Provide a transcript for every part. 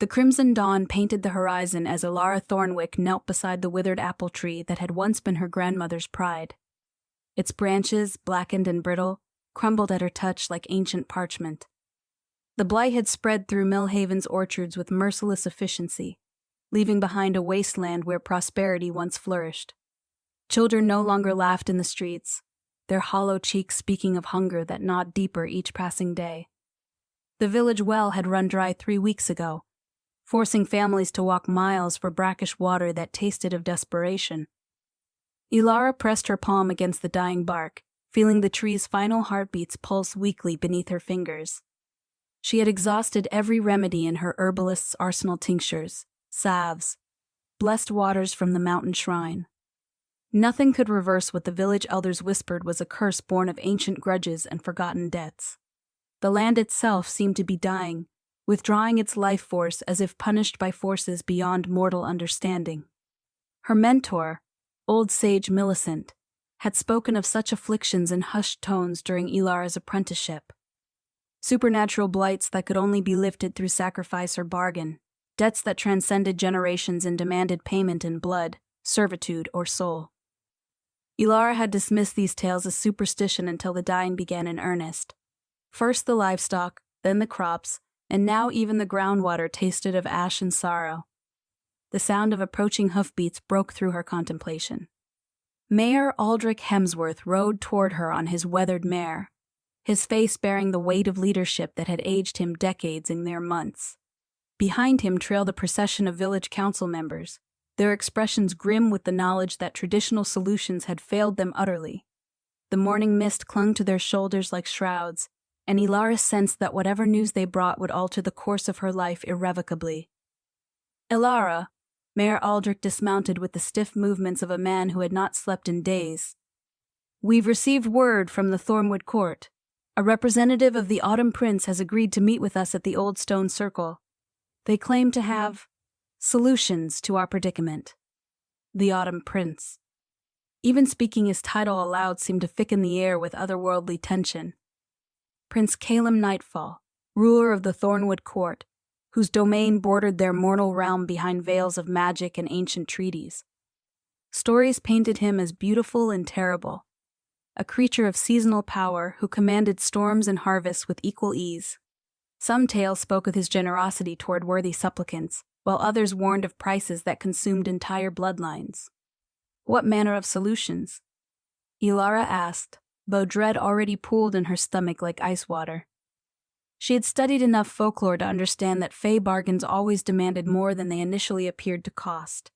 The crimson dawn painted the horizon as Elara Thornwick knelt beside the withered apple tree that had once been her grandmother's pride. Its branches, blackened and brittle, crumbled at her touch like ancient parchment. The blight had spread through Millhaven's orchards with merciless efficiency, leaving behind a wasteland where prosperity once flourished. Children no longer laughed in the streets, their hollow cheeks speaking of hunger that gnawed deeper each passing day. The village well had run dry 3 weeks ago, forcing families to walk miles for brackish water that tasted of desperation. Elara pressed her palm against the dying bark, feeling the tree's final heartbeats pulse weakly beneath her fingers. She had exhausted every remedy in her herbalist's arsenal: tinctures, salves, blessed waters from the mountain shrine. Nothing could reverse what the village elders whispered was a curse born of ancient grudges and forgotten debts. The land itself seemed to be dying, withdrawing its life force as if punished by forces beyond mortal understanding. Her mentor, old sage Millicent, had spoken of such afflictions in hushed tones during Elara's apprenticeship. Supernatural blights that could only be lifted through sacrifice or bargain, debts that transcended generations and demanded payment in blood, servitude, or soul. Elara had dismissed these tales as superstition until the dying began in earnest. First the livestock, then the crops, and now even the groundwater tasted of ash and sorrow. The sound of approaching hoofbeats broke through her contemplation. Mayor Aldrich Hemsworth rode toward her on his weathered mare, his face bearing the weight of leadership that had aged him decades in mere months. Behind him trailed a procession of village council members, their expressions grim with the knowledge that traditional solutions had failed them utterly. The morning mist clung to their shoulders like shrouds, and Elara sensed that whatever news they brought would alter the course of her life irrevocably. Elara, Mayor Aldrich dismounted with the stiff movements of a man who had not slept in days. "We've received word from the Thornwood court. A representative of the Autumn Prince has agreed to meet with us at the Old Stone Circle. They claim to have solutions to our predicament." The Autumn Prince. Even speaking his title aloud seemed to thicken the air with otherworldly tension. Prince Caelum Nightfall, ruler of the Thornwood court, whose domain bordered their mortal realm behind veils of magic and ancient treaties. Stories painted him as beautiful and terrible, a creature of seasonal power who commanded storms and harvests with equal ease. Some tales spoke of his generosity toward worthy supplicants, while others warned of prices that consumed entire bloodlines. What manner of solutions? Elara asked, though dread already pooled in her stomach like ice water. She had studied enough folklore to understand that fey bargains always demanded more than they initially appeared to cost.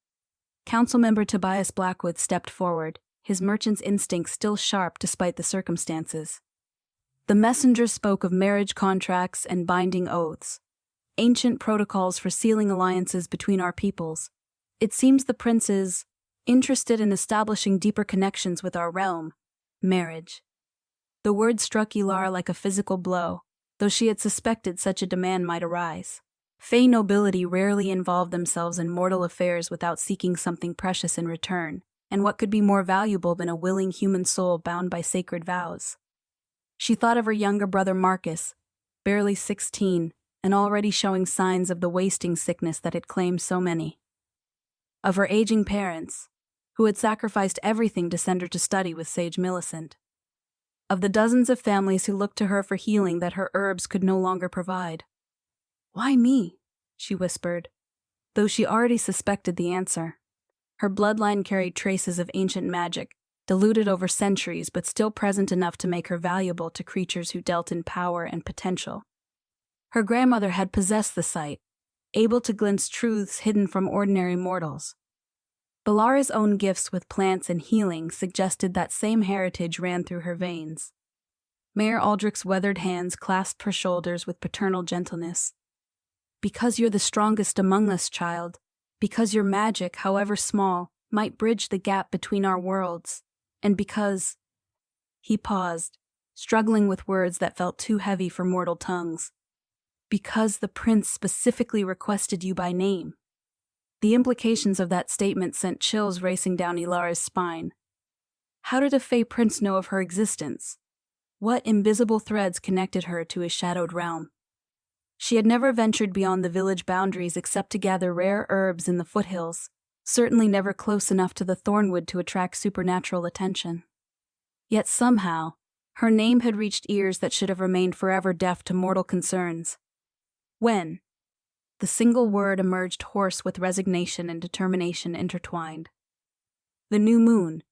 Councilmember Tobias Blackwood stepped forward, his merchant's instincts still sharp despite the circumstances. The messenger spoke of marriage contracts and binding oaths, ancient protocols for sealing alliances between our peoples. It seems the prince is interested in establishing deeper connections with our realm. Marriage. The word struck Elara like a physical blow, though she had suspected such a demand might arise. Fey nobility rarely involved themselves in mortal affairs without seeking something precious in return, and what could be more valuable than a willing human soul bound by sacred vows? She thought of her younger brother Marcus, barely 16, and already showing signs of the wasting sickness that had claimed so many. Of her aging parents, who had sacrificed everything to send her to study with sage Millicent. Of the dozens of families who looked to her for healing that her herbs could no longer provide. "Why me?" she whispered, though she already suspected the answer. Her bloodline carried traces of ancient magic, diluted over centuries but still present enough to make her valuable to creatures who dealt in power and potential. Her grandmother had possessed the sight, able to glimpse truths hidden from ordinary mortals. Belara's own gifts with plants and healing suggested that same heritage ran through her veins. Mayor Aldrich's weathered hands clasped her shoulders with paternal gentleness. "Because you're the strongest among us, child. Because your magic, however small, might bridge the gap between our worlds. And because—" He paused, struggling with words that felt too heavy for mortal tongues. "Because the prince specifically requested you by name." The implications of that statement sent chills racing down Elara's spine. How did a fey prince know of her existence? What invisible threads connected her to his shadowed realm? She had never ventured beyond the village boundaries except to gather rare herbs in the foothills, certainly never close enough to the Thornwood to attract supernatural attention. Yet somehow, her name had reached ears that should have remained forever deaf to mortal concerns. When? The single word emerged hoarse with resignation and determination intertwined. The new moon.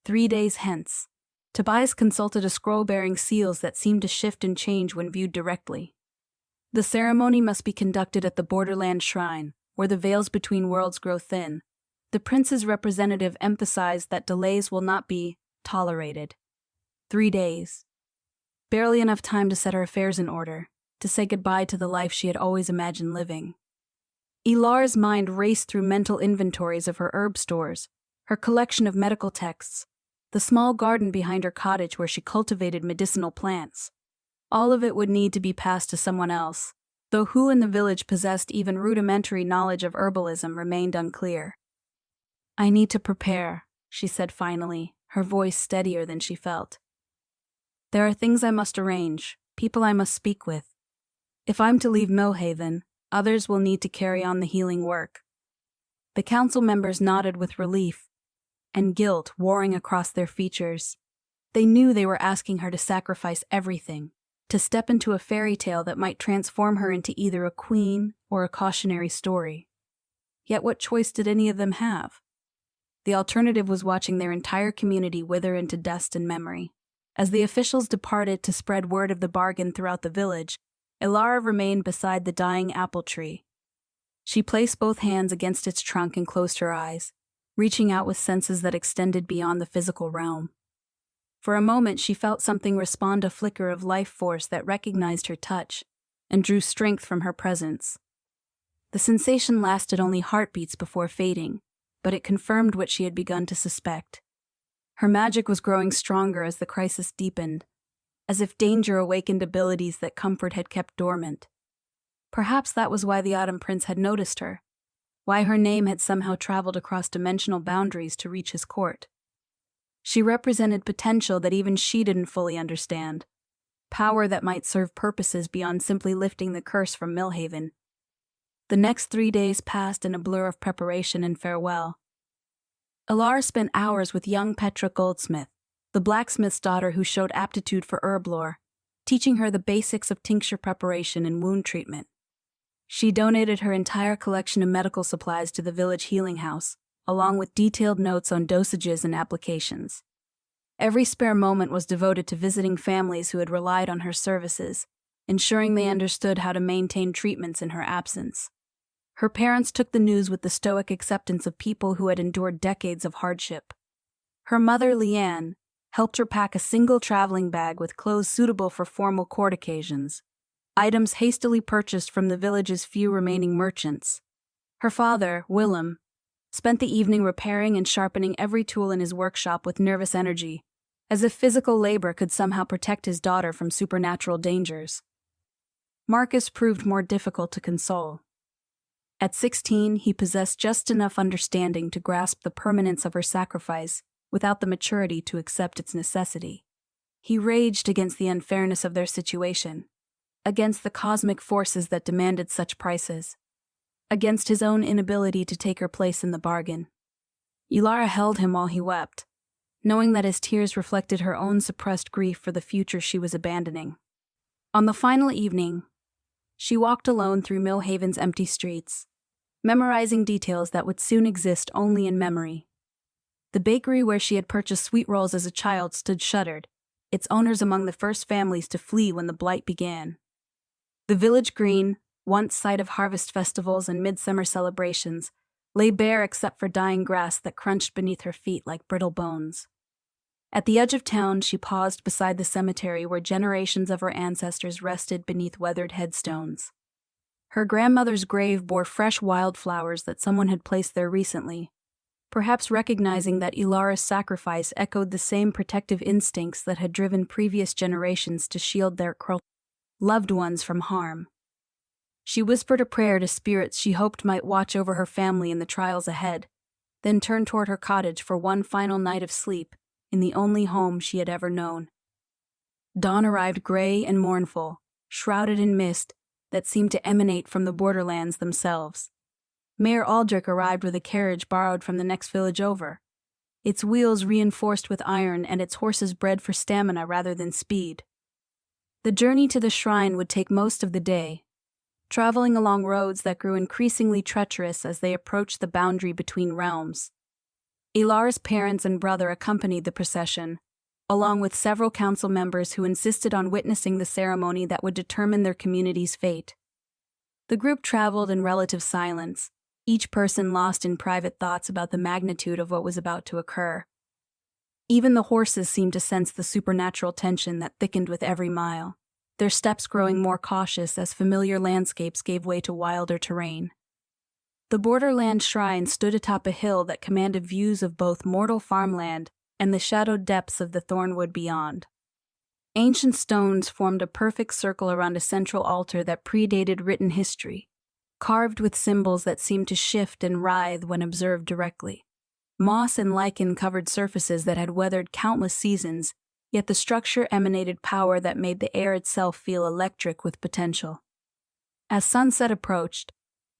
3 days hence. Tobias consulted a scroll bearing seals that seemed to shift and change when viewed directly. The ceremony must be conducted at the Borderland Shrine, where the veils between worlds grow thin. The prince's representative emphasized that delays will not be tolerated. 3 days. Barely enough time to set her affairs in order, to say goodbye to the life she had always imagined living. Elara's mind raced through mental inventories of her herb stores, her collection of medical texts, the small garden behind her cottage where she cultivated medicinal plants. All of it would need to be passed to someone else, though who in the village possessed even rudimentary knowledge of herbalism remained unclear. "I need to prepare," she said finally, her voice steadier than she felt. "There are things I must arrange, people I must speak with. If I'm to leave Millhaven, others will need to carry on the healing work." The council members nodded with relief and guilt warring across their features. They knew they were asking her to sacrifice everything, to step into a fairy tale that might transform her into either a queen or a cautionary story. Yet what choice did any of them have? The alternative was watching their entire community wither into dust and memory. As the officials departed to spread word of the bargain throughout the village, Elara remained beside the dying apple tree. She placed both hands against its trunk and closed her eyes, reaching out with senses that extended beyond the physical realm. For a moment she felt something respond, a flicker of life force that recognized her touch and drew strength from her presence. The sensation lasted only heartbeats before fading, but it confirmed what she had begun to suspect. Her magic was growing stronger as the crisis deepened, as if danger awakened abilities that comfort had kept dormant. Perhaps that was why the Autumn Prince had noticed her, why her name had somehow traveled across dimensional boundaries to reach his court. She represented potential that even she didn't fully understand, power that might serve purposes beyond simply lifting the curse from Millhaven. The next 3 days passed in a blur of preparation and farewell. Elara spent hours with young Petra Goldsmith, the blacksmith's daughter who showed aptitude for herb lore, teaching her the basics of tincture preparation and wound treatment. She donated her entire collection of medical supplies to the village healing house, along with detailed notes on dosages and applications. Every spare moment was devoted to visiting families who had relied on her services, ensuring they understood how to maintain treatments in her absence. Her parents took the news with the stoic acceptance of people who had endured decades of hardship. Her mother, Leanne, helped her pack a single traveling bag with clothes suitable for formal court occasions, items hastily purchased from the village's few remaining merchants. Her father, Willem, spent the evening repairing and sharpening every tool in his workshop with nervous energy, as if physical labor could somehow protect his daughter from supernatural dangers. Marcus proved more difficult to console. At 16, he possessed just enough understanding to grasp the permanence of her sacrifice without the maturity to accept its necessity. He raged against the unfairness of their situation, against the cosmic forces that demanded such prices, against his own inability to take her place in the bargain. Elara held him while he wept, knowing that his tears reflected her own suppressed grief for the future she was abandoning. On the final evening, she walked alone through Millhaven's empty streets, memorizing details that would soon exist only in memory. The bakery where she had purchased sweet rolls as a child stood shuttered, its owners among the first families to flee when the blight began. The village green, once site of harvest festivals and midsummer celebrations, lay bare except for dying grass that crunched beneath her feet like brittle bones. At the edge of town, she paused beside the cemetery where generations of her ancestors rested beneath weathered headstones. Her grandmother's grave bore fresh wildflowers that someone had placed there recently, perhaps recognizing that Elara's sacrifice echoed the same protective instincts that had driven previous generations to shield their loved ones from harm. She whispered a prayer to spirits she hoped might watch over her family in the trials ahead, then turned toward her cottage for one final night of sleep in the only home she had ever known. Dawn arrived gray and mournful, shrouded in mist, that seemed to emanate from the borderlands themselves. Mayor Aldrich arrived with a carriage borrowed from the next village over, its wheels reinforced with iron and its horses bred for stamina rather than speed. The journey to the shrine would take most of the day, traveling along roads that grew increasingly treacherous as they approached the boundary between realms. Elara's parents and brother accompanied the procession, along with several council members who insisted on witnessing the ceremony that would determine their community's fate. The group traveled in relative silence, each person lost in private thoughts about the magnitude of what was about to occur. Even the horses seemed to sense the supernatural tension that thickened with every mile, their steps growing more cautious as familiar landscapes gave way to wilder terrain. The borderland shrine stood atop a hill that commanded views of both mortal farmland and the shadowed depths of the Thornwood beyond. Ancient stones formed a perfect circle around a central altar that predated written history, carved with symbols that seemed to shift and writhe when observed directly. Moss and lichen covered surfaces that had weathered countless seasons, yet the structure emanated power that made the air itself feel electric with potential. As sunset approached,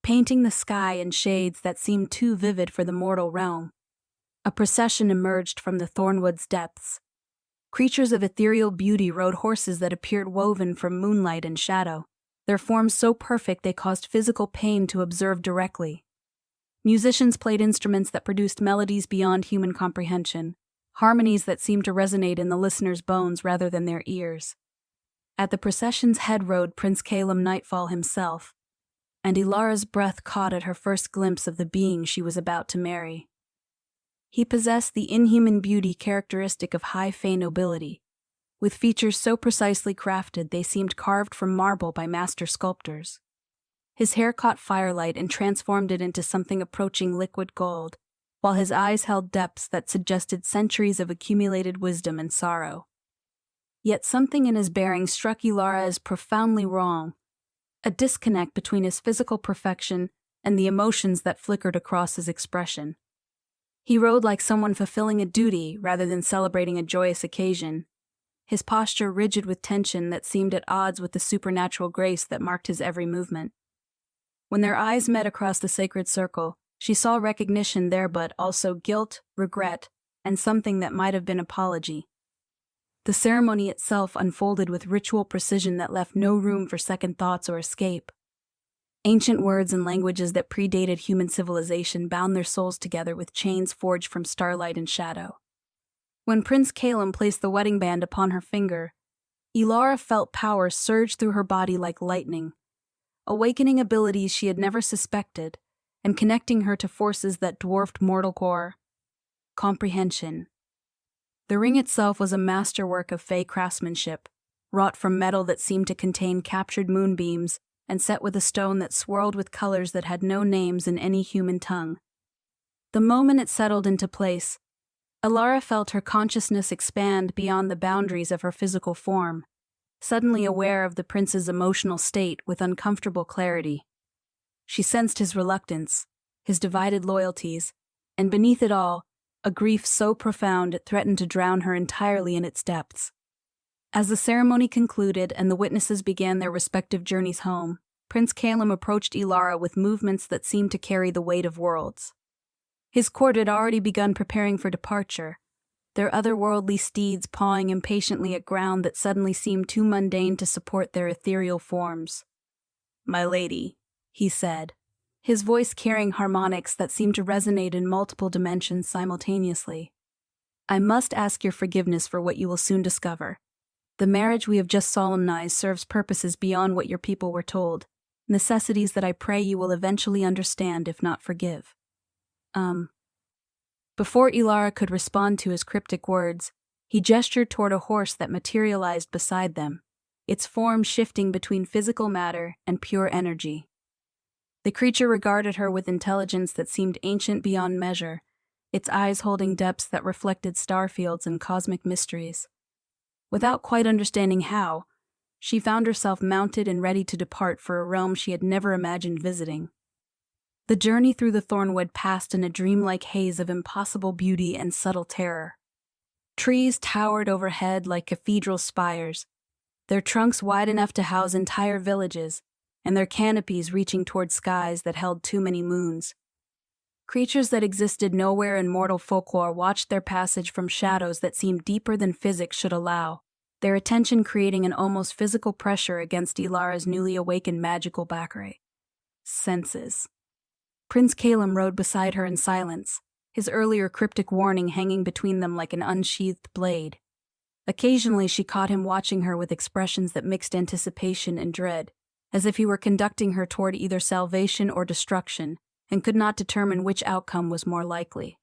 painting the sky in shades that seemed too vivid for the mortal realm, a procession emerged from the Thornwood's depths. Creatures of ethereal beauty rode horses that appeared woven from moonlight and shadow, their forms so perfect they caused physical pain to observe directly. Musicians played instruments that produced melodies beyond human comprehension, harmonies that seemed to resonate in the listener's bones rather than their ears. At the procession's head rode Prince Caelum Nightfall himself, and Elara's breath caught at her first glimpse of the being she was about to marry. He possessed the inhuman beauty characteristic of high Fey nobility, with features so precisely crafted they seemed carved from marble by master sculptors. His hair caught firelight and transformed it into something approaching liquid gold, while his eyes held depths that suggested centuries of accumulated wisdom and sorrow. Yet something in his bearing struck Elara as profoundly wrong, a disconnect between his physical perfection and the emotions that flickered across his expression. He rode like someone fulfilling a duty rather than celebrating a joyous occasion, his posture rigid with tension that seemed at odds with the supernatural grace that marked his every movement. When their eyes met across the sacred circle, she saw recognition there but also guilt, regret, and something that might have been apology. The ceremony itself unfolded with ritual precision that left no room for second thoughts or escape. Ancient words and languages that predated human civilization bound their souls together with chains forged from starlight and shadow. When Prince Caelum placed the wedding band upon her finger, Elara felt power surge through her body like lightning, awakening abilities she had never suspected and connecting her to forces that dwarfed mortal core. Comprehension. The ring itself was a masterwork of Fey craftsmanship, wrought from metal that seemed to contain captured moonbeams and set with a stone that swirled with colors that had no names in any human tongue. The moment it settled into place, Elara felt her consciousness expand beyond the boundaries of her physical form, suddenly aware of the prince's emotional state with uncomfortable clarity. She sensed his reluctance, his divided loyalties, and beneath it all, a grief so profound it threatened to drown her entirely in its depths. As the ceremony concluded and the witnesses began their respective journeys home, Prince Caelum approached Elara with movements that seemed to carry the weight of worlds. His court had already begun preparing for departure, their otherworldly steeds pawing impatiently at ground that suddenly seemed too mundane to support their ethereal forms. "My lady," he said, his voice carrying harmonics that seemed to resonate in multiple dimensions simultaneously. "I must ask your forgiveness for what you will soon discover. The marriage we have just solemnized serves purposes beyond what your people were told, necessities that I pray you will eventually understand if not forgive." Before Elara could respond to his cryptic words, he gestured toward a horse that materialized beside them, its form shifting between physical matter and pure energy. The creature regarded her with intelligence that seemed ancient beyond measure, its eyes holding depths that reflected starfields and cosmic mysteries. Without quite understanding how, she found herself mounted and ready to depart for a realm she had never imagined visiting. The journey through the Thornwood passed in a dreamlike haze of impossible beauty and subtle terror. Trees towered overhead like cathedral spires, their trunks wide enough to house entire villages, and their canopies reaching toward skies that held too many moons. Creatures that existed nowhere in mortal folklore watched their passage from shadows that seemed deeper than physics should allow, their attention creating an almost physical pressure against Elara's newly awakened magical backray. Senses. Prince Caelum rode beside her in silence, his earlier cryptic warning hanging between them like an unsheathed blade. Occasionally she caught him watching her with expressions that mixed anticipation and dread, as if he were conducting her toward either salvation or destruction, and could not determine which outcome was more likely.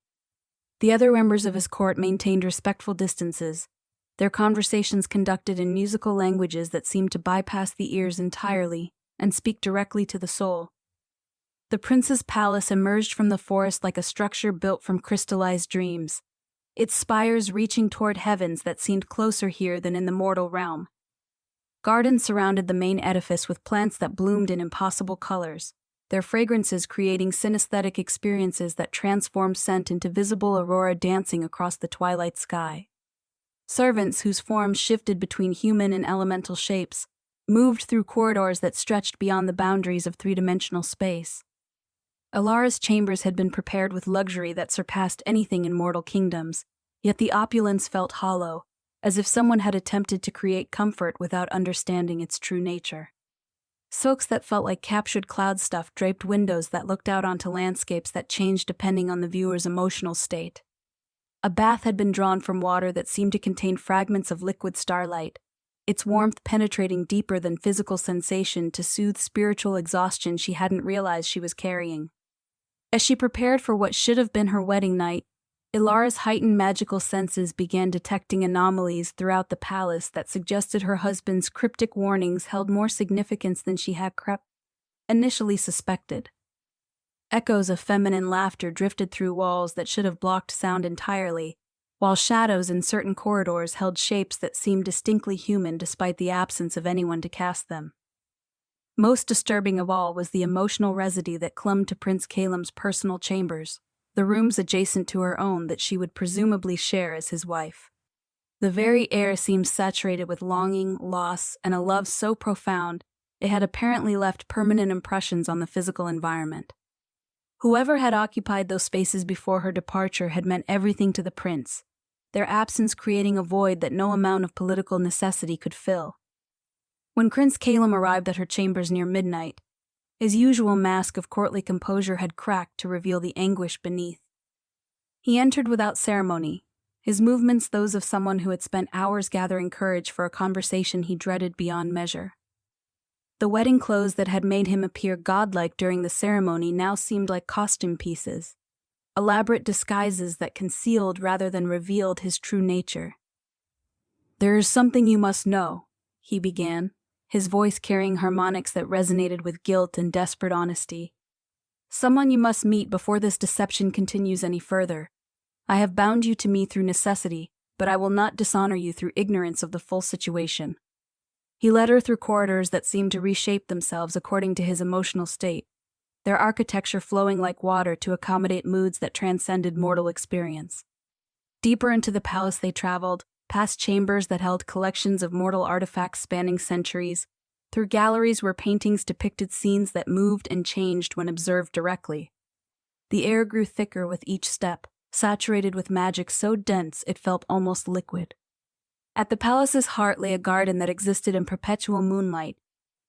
The other members of his court maintained respectful distances, their conversations conducted in musical languages that seemed to bypass the ears entirely and speak directly to the soul. The prince's palace emerged from the forest like a structure built from crystallized dreams, its spires reaching toward heavens that seemed closer here than in the mortal realm. Gardens surrounded the main edifice with plants that bloomed in impossible colors, their fragrances creating synesthetic experiences that transformed scent into visible aurora dancing across the twilight sky. Servants whose forms shifted between human and elemental shapes moved through corridors that stretched beyond the boundaries of three-dimensional space. Elara's chambers had been prepared with luxury that surpassed anything in mortal kingdoms, yet the opulence felt hollow, as if someone had attempted to create comfort without understanding its true nature. Silks that felt like captured cloud stuff draped windows that looked out onto landscapes that changed depending on the viewer's emotional state. A bath had been drawn from water that seemed to contain fragments of liquid starlight, its warmth penetrating deeper than physical sensation to soothe spiritual exhaustion she hadn't realized she was carrying. As she prepared for what should have been her wedding night, Elara's heightened magical senses began detecting anomalies throughout the palace that suggested her husband's cryptic warnings held more significance than she had initially suspected. Echoes of feminine laughter drifted through walls that should have blocked sound entirely, while shadows in certain corridors held shapes that seemed distinctly human despite the absence of anyone to cast them. Most disturbing of all was the emotional residue that clung to Prince Caelum's personal chambers, the rooms adjacent to her own that she would presumably share as his wife. The very air seemed saturated with longing, loss, and a love so profound it had apparently left permanent impressions on the physical environment. Whoever had occupied those spaces before her departure had meant everything to the prince, their absence creating a void that no amount of political necessity could fill. When Prince Caelum arrived at her chambers near midnight, his usual mask of courtly composure had cracked to reveal the anguish beneath. He entered without ceremony, his movements those of someone who had spent hours gathering courage for a conversation he dreaded beyond measure. The wedding clothes that had made him appear godlike during the ceremony now seemed like costume pieces, elaborate disguises that concealed rather than revealed his true nature. "There is something you must know," he began, his voice carrying harmonics that resonated with guilt and desperate honesty. "Someone you must meet before this deception continues any further. I have bound you to me through necessity, but I will not dishonor you through ignorance of the full situation." He led her through corridors that seemed to reshape themselves according to his emotional state, their architecture flowing like water to accommodate moods that transcended mortal experience. Deeper into the palace they traveled, past chambers that held collections of mortal artifacts spanning centuries, through galleries where paintings depicted scenes that moved and changed when observed directly. The air grew thicker with each step, saturated with magic so dense it felt almost liquid. At the palace's heart lay a garden that existed in perpetual moonlight,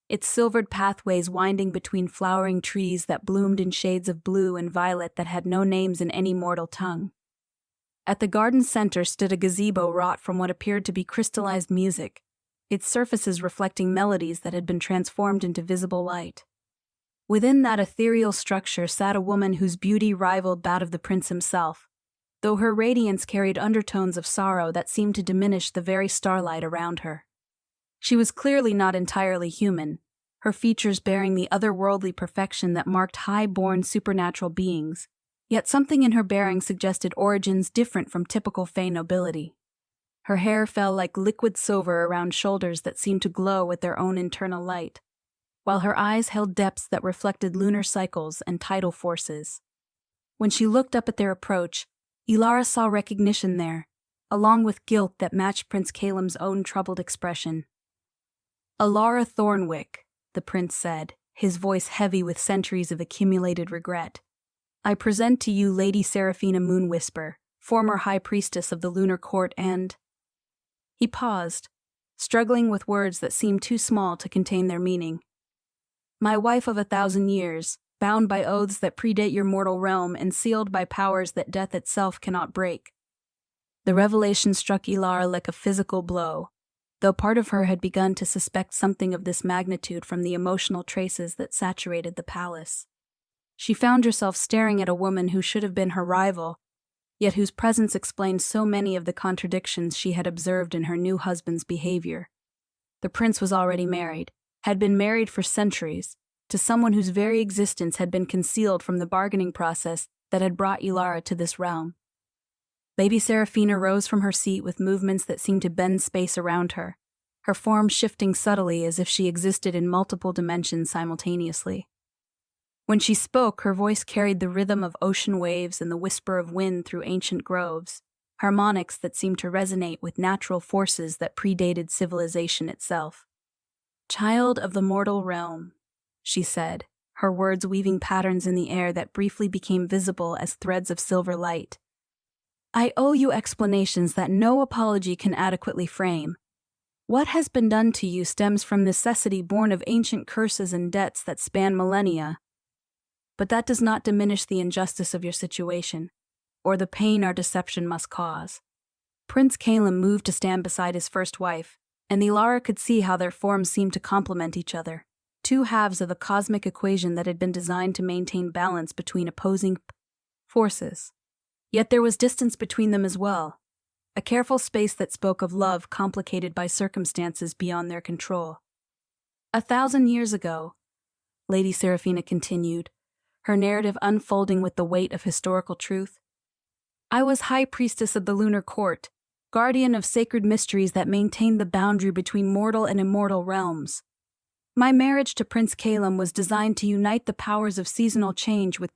its silvered pathways winding between flowering trees that bloomed in shades of blue and violet that had no names in any mortal tongue. At the garden's center stood a gazebo wrought from what appeared to be crystallized music, its surfaces reflecting melodies that had been transformed into visible light. Within that ethereal structure sat a woman whose beauty rivaled that of the prince himself, though her radiance carried undertones of sorrow that seemed to diminish the very starlight around her. She was clearly not entirely human, her features bearing the otherworldly perfection that marked high-born supernatural beings, yet something in her bearing suggested origins different from typical Fey nobility. Her hair fell like liquid silver around shoulders that seemed to glow with their own internal light, while her eyes held depths that reflected lunar cycles and tidal forces. When she looked up at their approach, Elara saw recognition there, along with guilt that matched Prince Caelum's own troubled expression. "Elara Thornwick," the prince said, his voice heavy with centuries of accumulated regret. "I present to you Lady Seraphina Moonwhisper, former High Priestess of the Lunar Court and—" He paused, struggling with words that seemed too small to contain their meaning. "My wife of 1,000 years, bound by oaths that predate your mortal realm and sealed by powers that death itself cannot break." The revelation struck Elara like a physical blow, though part of her had begun to suspect something of this magnitude from the emotional traces that saturated the palace. She found herself staring at a woman who should have been her rival, yet whose presence explained so many of the contradictions she had observed in her new husband's behavior. The prince was already married, had been married for centuries, to someone whose very existence had been concealed from the bargaining process that had brought Elara to this realm. Lady Seraphina rose from her seat with movements that seemed to bend space around her, her form shifting subtly as if she existed in multiple dimensions simultaneously. When she spoke, her voice carried the rhythm of ocean waves and the whisper of wind through ancient groves, harmonics that seemed to resonate with natural forces that predated civilization itself. "Child of the mortal realm," she said, her words weaving patterns in the air that briefly became visible as threads of silver light. "I owe you explanations that no apology can adequately frame. What has been done to you stems from necessity born of ancient curses and debts that span millennia. But that does not diminish the injustice of your situation, or the pain our deception must cause." Prince Caelum moved to stand beside his first wife, and Elara could see how their forms seemed to complement each other, two halves of a cosmic equation that had been designed to maintain balance between opposing forces. Yet there was distance between them as well, a careful space that spoke of love complicated by circumstances beyond their control. "1,000 years ago," Lady Seraphina continued, her narrative unfolding with the weight of historical truth, "I was High Priestess of the Lunar Court, guardian of sacred mysteries that maintained the boundary between mortal and immortal realms. My marriage to Prince Caelum was designed to unite the powers of seasonal change with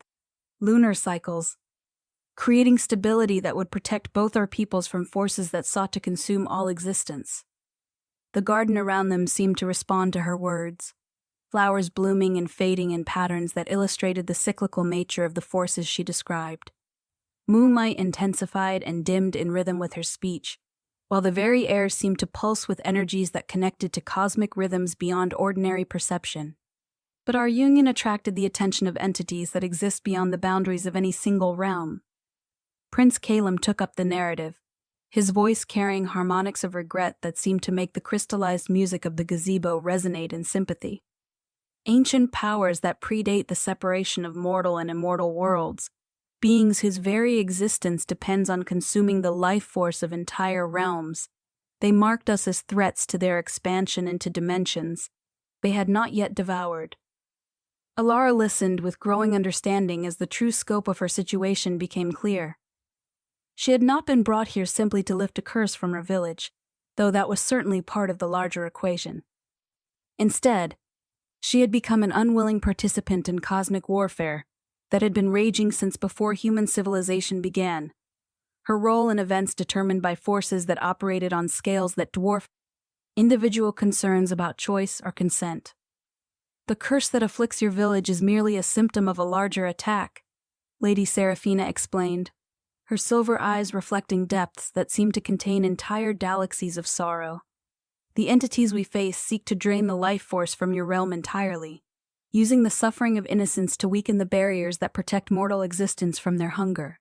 lunar cycles, creating stability that would protect both our peoples from forces that sought to consume all existence." The garden around them seemed to respond to her words, flowers blooming and fading in patterns that illustrated the cyclical nature of the forces she described. Moonlight intensified and dimmed in rhythm with her speech, while the very air seemed to pulse with energies that connected to cosmic rhythms beyond ordinary perception. But our union attracted the attention of entities that exist beyond the boundaries of any single realm. Prince Caelum took up the narrative, his voice carrying harmonics of regret that seemed to make the crystallized music of the gazebo resonate in sympathy. "Ancient powers that predate the separation of mortal and immortal worlds, beings whose very existence depends on consuming the life force of entire realms. They marked us as threats to their expansion into dimensions they had not yet devoured." Elara listened with growing understanding as the true scope of her situation became clear. She had not been brought here simply to lift a curse from her village, though that was certainly part of the larger equation. Instead, she had become an unwilling participant in cosmic warfare that had been raging since before human civilization began, her role in events determined by forces that operated on scales that dwarf individual concerns about choice or consent. "The curse that afflicts your village is merely a symptom of a larger attack," Lady Seraphina explained, her silver eyes reflecting depths that seemed to contain entire galaxies of sorrow. "The entities we face seek to drain the life force from your realm entirely, using the suffering of innocence to weaken the barriers that protect mortal existence from their hunger.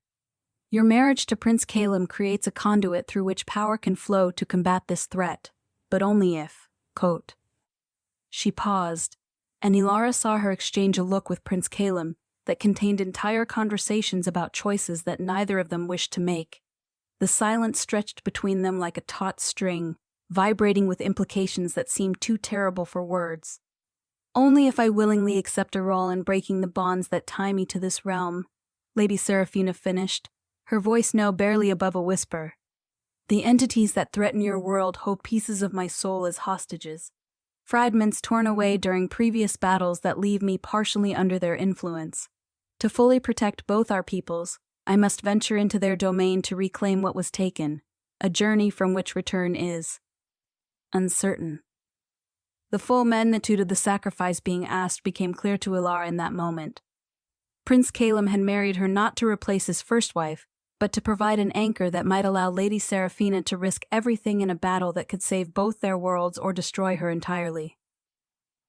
Your marriage to Prince Caelum creates a conduit through which power can flow to combat this threat, but only if, quote." She paused, and Elara saw her exchange a look with Prince Caelum that contained entire conversations about choices that neither of them wished to make. The silence stretched between them like a taut string, vibrating with implications that seemed too terrible for words. "Only if I willingly accept a role in breaking the bonds that tie me to this realm," Lady Seraphina finished, her voice now barely above a whisper. "The entities that threaten your world hold pieces of my soul as hostages, fragments torn away during previous battles that leave me partially under their influence. To fully protect both our peoples, I must venture into their domain to reclaim what was taken, a journey from which return is uncertain." The full magnitude of the sacrifice being asked became clear to Elara in that moment. Prince Caelum had married her not to replace his first wife, but to provide an anchor that might allow Lady Seraphina to risk everything in a battle that could save both their worlds or destroy her entirely.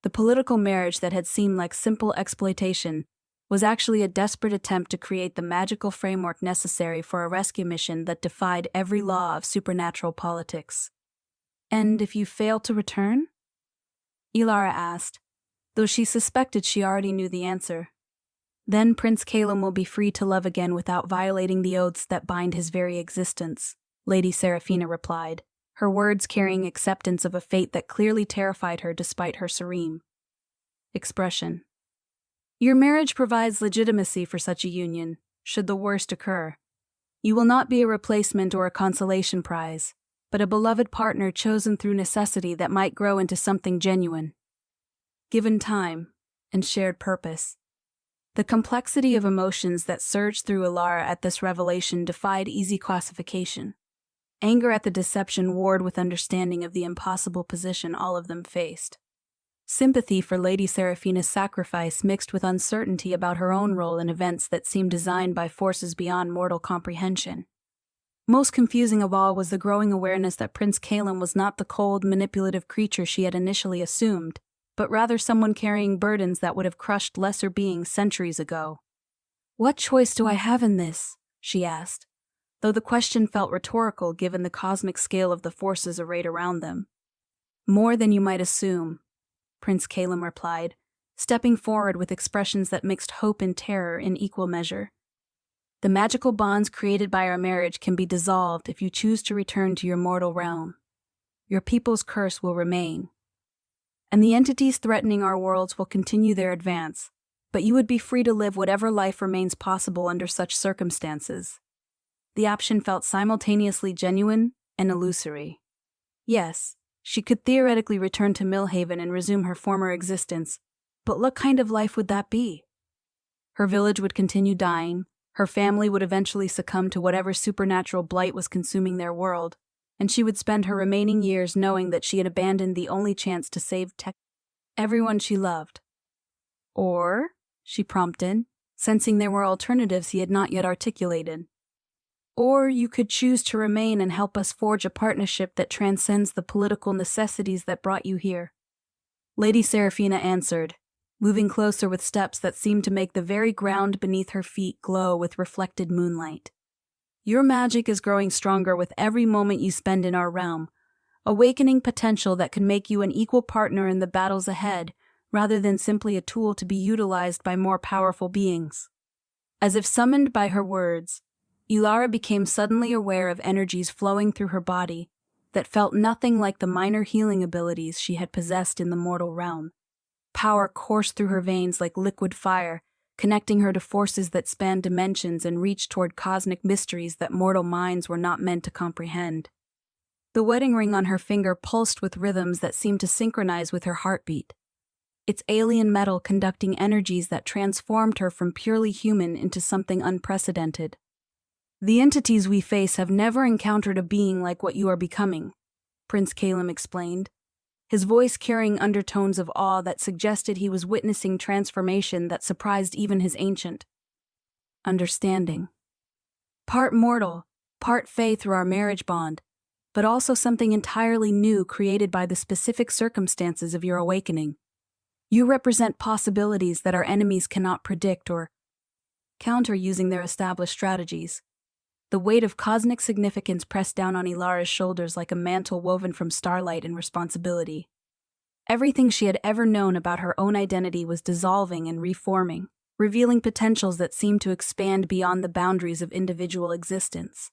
The political marriage that had seemed like simple exploitation was actually a desperate attempt to create the magical framework necessary for a rescue mission that defied every law of supernatural politics. "And if you fail to return?" Elara asked, though she suspected she already knew the answer. "Then Prince Caelum will be free to love again without violating the oaths that bind his very existence," Lady Seraphina replied, her words carrying acceptance of a fate that clearly terrified her despite her serene expression. "Your marriage provides legitimacy for such a union, should the worst occur. You will not be a replacement or a consolation prize, but a beloved partner chosen through necessity that might grow into something genuine, given time and shared purpose." The complexity of emotions that surged through Elara at this revelation defied easy classification. Anger at the deception warred with understanding of the impossible position all of them faced. Sympathy for Lady Seraphina's sacrifice mixed with uncertainty about her own role in events that seemed designed by forces beyond mortal comprehension. Most confusing of all was the growing awareness that Prince Caelum was not the cold, manipulative creature she had initially assumed, but rather someone carrying burdens that would have crushed lesser beings centuries ago. "What choice do I have in this?" she asked, though the question felt rhetorical given the cosmic scale of the forces arrayed around them. "More than you might assume," Prince Caelum replied, stepping forward with expressions that mixed hope and terror in equal measure. "The magical bonds created by our marriage can be dissolved if you choose to return to your mortal realm. Your people's curse will remain, and the entities threatening our worlds will continue their advance, but you would be free to live whatever life remains possible under such circumstances." The option felt simultaneously genuine and illusory. Yes, she could theoretically return to Millhaven and resume her former existence, but what kind of life would that be? Her village would continue dying, her family would eventually succumb to whatever supernatural blight was consuming their world, and she would spend her remaining years knowing that she had abandoned the only chance to save everyone she loved. "Or," she prompted, sensing there were alternatives he had not yet articulated. "Or you could choose to remain and help us forge a partnership that transcends the political necessities that brought you here." Lady Seraphina answered, moving closer with steps that seemed to make the very ground beneath her feet glow with reflected moonlight. "Your magic is growing stronger with every moment you spend in our realm, awakening potential that could make you an equal partner in the battles ahead, rather than simply a tool to be utilized by more powerful beings." As if summoned by her words, Elara became suddenly aware of energies flowing through her body that felt nothing like the minor healing abilities she had possessed in the mortal realm. Power coursed through her veins like liquid fire, connecting her to forces that spanned dimensions and reached toward cosmic mysteries that mortal minds were not meant to comprehend. The wedding ring on her finger pulsed with rhythms that seemed to synchronize with her heartbeat, its alien metal conducting energies that transformed her from purely human into something unprecedented. "The entities we face have never encountered a being like what you are becoming," Prince Caelum explained, his voice carrying undertones of awe that suggested he was witnessing transformation that surprised even his ancient understanding. "Part mortal, part fae through our marriage bond, but also something entirely new created by the specific circumstances of your awakening. You represent possibilities that our enemies cannot predict or counter using their established strategies." The weight of cosmic significance pressed down on Elara's shoulders like a mantle woven from starlight and responsibility. Everything she had ever known about her own identity was dissolving and reforming, revealing potentials that seemed to expand beyond the boundaries of individual existence.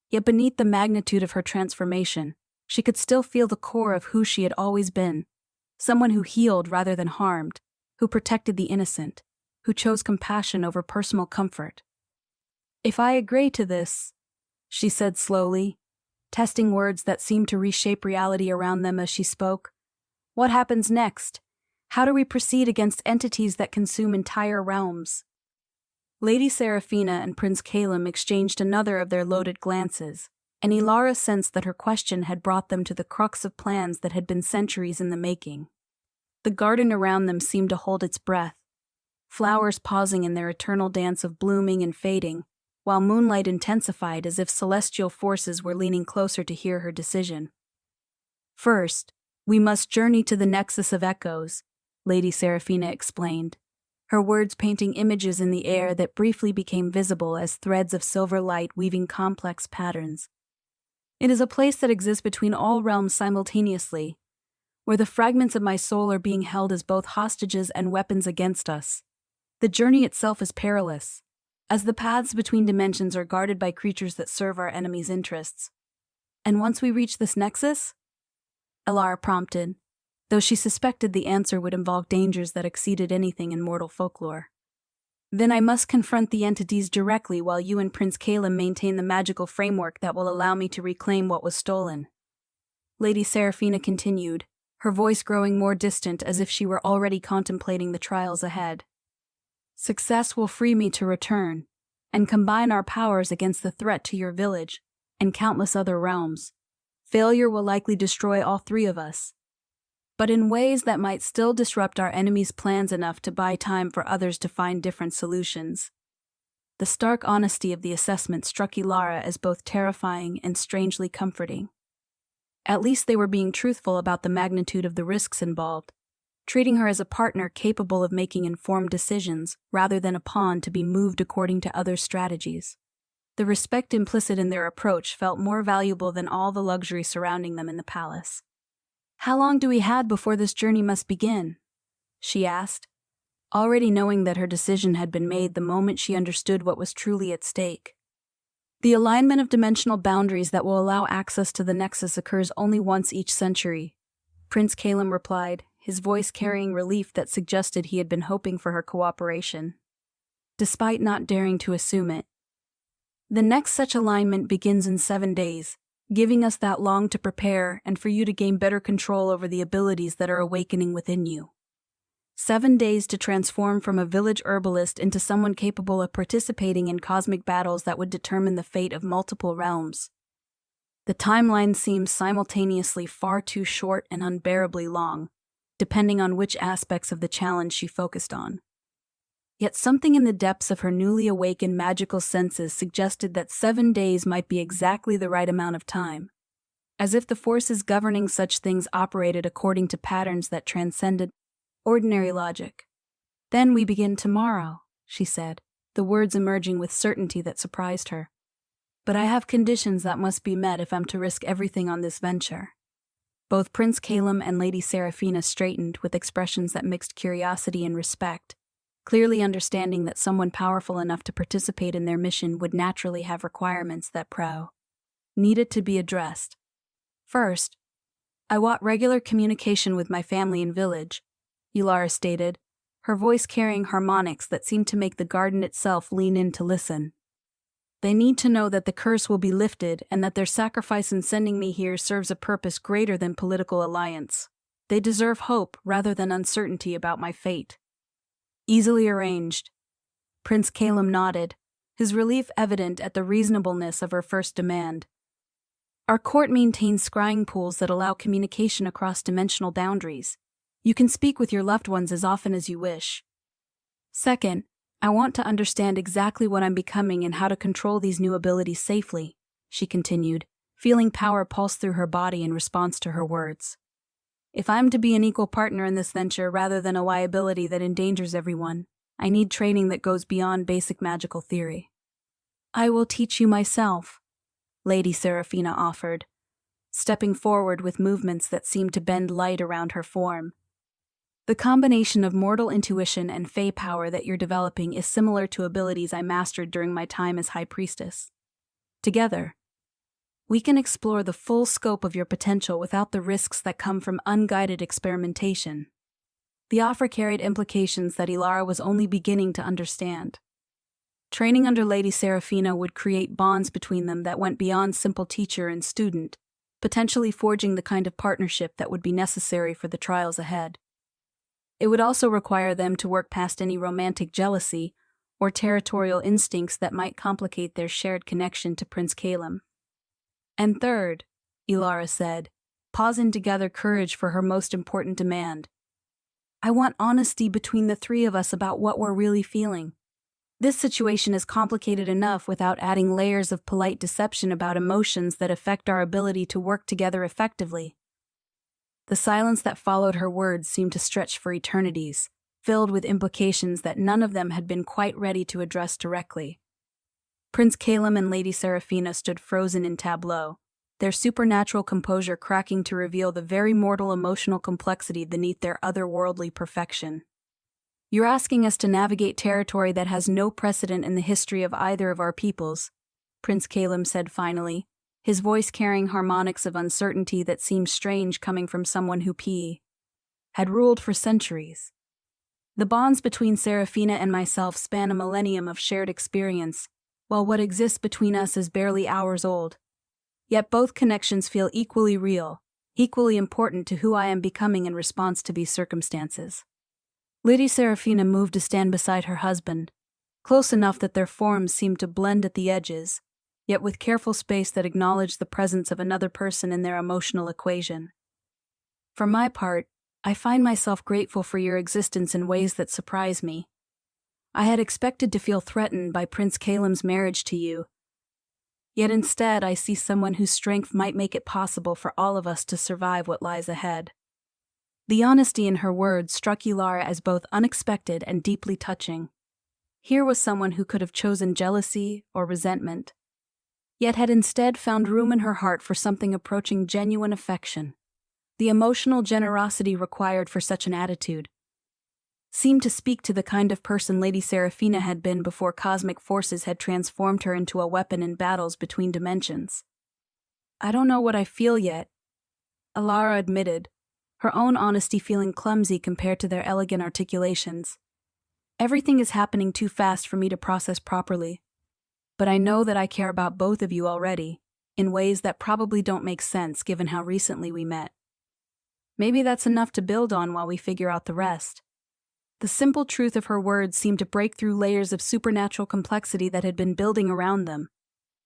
Yet beneath the magnitude of her transformation, she could still feel the core of who she had always been, someone who healed rather than harmed, who protected the innocent, who chose compassion over personal comfort. "If I agree to this," she said slowly, testing words that seemed to reshape reality around them as she spoke, "what happens next? How do we proceed against entities that consume entire realms?" Lady Seraphina and Prince Caelum exchanged another of their loaded glances, and Elara sensed that her question had brought them to the crux of plans that had been centuries in the making. The garden around them seemed to hold its breath, flowers pausing in their eternal dance of blooming and fading, while moonlight intensified as if celestial forces were leaning closer to hear her decision. First, we must journey to the nexus of echoes, Lady Seraphina explained, her words painting images in the air that briefly became visible as threads of silver light weaving complex patterns. It is a place that exists between all realms simultaneously, where the fragments of my soul are being held as both hostages and weapons against us. The journey itself is perilous, as the paths between dimensions are guarded by creatures that serve our enemies' interests. And once we reach this nexus? Elara prompted, though she suspected the answer would involve dangers that exceeded anything in mortal folklore. Then I must confront the entities directly while you and Prince Caelum maintain the magical framework that will allow me to reclaim what was stolen. Lady Seraphina continued, her voice growing more distant as if she were already contemplating the trials ahead. Success will free me to return, and combine our powers against the threat to your village and countless other realms. Failure will likely destroy all three of us, but in ways that might still disrupt our enemies' plans enough to buy time for others to find different solutions. The stark honesty of the assessment struck Elara as both terrifying and strangely comforting. At least they were being truthful about the magnitude of the risks involved, treating her as a partner capable of making informed decisions rather than a pawn to be moved according to other strategies. The respect implicit in their approach felt more valuable than all the luxury surrounding them in the palace. "How long do we have before this journey must begin?" she asked, already knowing that her decision had been made the moment she understood what was truly at stake. The alignment of dimensional boundaries that will allow access to the nexus occurs only once each century, Prince Caelum replied, his voice carrying relief that suggested he had been hoping for her cooperation, despite not daring to assume it. The next such alignment begins in 7 days, giving us that long to prepare and for you to gain better control over the abilities that are awakening within you. 7 days to transform from a village herbalist into someone capable of participating in cosmic battles that would determine the fate of multiple realms. The timeline seems simultaneously far too short and unbearably long, depending on which aspects of the challenge she focused on. Yet something in the depths of her newly awakened magical senses suggested that 7 days might be exactly the right amount of time, as if the forces governing such things operated according to patterns that transcended ordinary logic. "Then we begin tomorrow," she said, the words emerging with certainty that surprised her. "But I have conditions that must be met if I'm to risk everything on this venture." Both Prince Caelum and Lady Seraphina straightened with expressions that mixed curiosity and respect, clearly understanding that someone powerful enough to participate in their mission would naturally have requirements that needed to be addressed. "First, I want regular communication with my family and village," Elara stated, her voice carrying harmonics that seemed to make the garden itself lean in to listen. "They need to know that the curse will be lifted and that their sacrifice in sending me here serves a purpose greater than political alliance. They deserve hope rather than uncertainty about my fate." "Easily arranged." Prince Caelum nodded, his relief evident at the reasonableness of her first demand. "Our court maintains scrying pools that allow communication across dimensional boundaries. You can speak with your loved ones as often as you wish. Second, I want to understand exactly what I'm becoming and how to control these new abilities safely," she continued, feeling power pulse through her body in response to her words. "If I'm to be an equal partner in this venture rather than a liability that endangers everyone, I need training that goes beyond basic magical theory." "I will teach you myself," Lady Seraphina offered, stepping forward with movements that seemed to bend light around her form. "The combination of mortal intuition and fey power that you're developing is similar to abilities I mastered during my time as High Priestess. Together, we can explore the full scope of your potential without the risks that come from unguided experimentation." The offer carried implications that Elara was only beginning to understand. Training under Lady Seraphina would create bonds between them that went beyond simple teacher and student, potentially forging the kind of partnership that would be necessary for the trials ahead. It would also require them to work past any romantic jealousy or territorial instincts that might complicate their shared connection to Prince Caelum. "And third," Elara said, pausing to gather courage for her most important demand, I want honesty between the three of us about what we're really feeling. This situation is complicated enough without adding layers of polite deception about emotions that affect our ability to work together effectively." The silence that followed her words seemed to stretch for eternities, filled with implications that none of them had been quite ready to address directly. Prince Caelum and Lady Seraphina stood frozen in tableau, their supernatural composure cracking to reveal the very mortal emotional complexity beneath their otherworldly perfection. "You're asking us to navigate territory that has no precedent in the history of either of our peoples," Prince Caelum said finally, his voice carrying harmonics of uncertainty that seemed strange coming from someone who had ruled for centuries. "The bonds between Seraphina and myself span a millennium of shared experience, while what exists between us is barely hours old. Yet both connections feel equally real, equally important to who I am becoming in response to these circumstances." Lady Seraphina moved to stand beside her husband, close enough that their forms seemed to blend at the edges, yet with careful space that acknowledged the presence of another person in their emotional equation. "For my part, I find myself grateful for your existence in ways that surprise me. I had expected to feel threatened by Prince Caelum's marriage to you, yet instead I see someone whose strength might make it possible for all of us to survive what lies ahead." The honesty in her words struck Elara as both unexpected and deeply touching. Here was someone who could have chosen jealousy or resentment, yet had instead found room in her heart for something approaching genuine affection. The emotional generosity required for such an attitude seemed to speak to the kind of person Lady Seraphina had been before cosmic forces had transformed her into a weapon in battles between dimensions. "I don't know what I feel yet," Elara admitted, her own honesty feeling clumsy compared to their elegant articulations. "Everything is happening too fast for me to process properly. But I know that I care about both of you already, in ways that probably don't make sense given how recently we met. Maybe that's enough to build on while we figure out the rest." The simple truth of her words seemed to break through layers of supernatural complexity that had been building around them,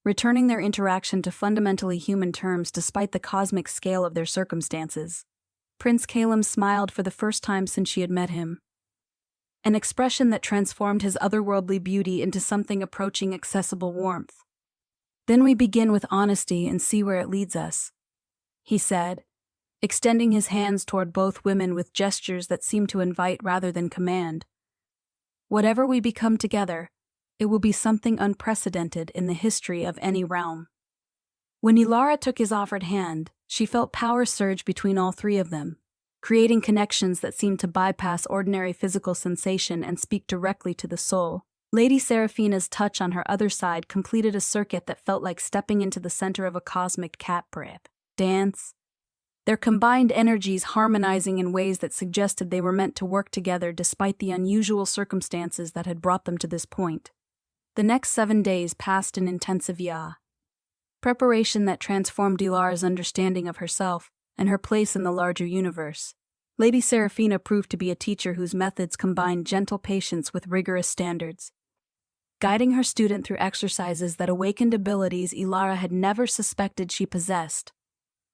returning their interaction to fundamentally human terms despite the cosmic scale of their circumstances. Prince Caelum smiled for the first time since she had met him, an expression that transformed his otherworldly beauty into something approaching accessible warmth. "Then we begin with honesty and see where it leads us," he said, extending his hands toward both women with gestures that seemed to invite rather than command. "Whatever we become together, it will be something unprecedented in the history of any realm." When Elara took his offered hand, she felt power surge between all three of them, creating connections that seemed to bypass ordinary physical sensation and speak directly to the soul. Lady Seraphina's touch on her other side completed a circuit that felt like stepping into the center of a cosmic catbird dance, their combined energies harmonizing in ways that suggested they were meant to work together despite the unusual circumstances that had brought them to this point. The next 7 days passed in intensive preparation that transformed Elara's understanding of herself and her place in the larger universe. Lady Seraphina proved to be a teacher whose methods combined gentle patience with rigorous standards, guiding her student through exercises that awakened abilities Elara had never suspected she possessed.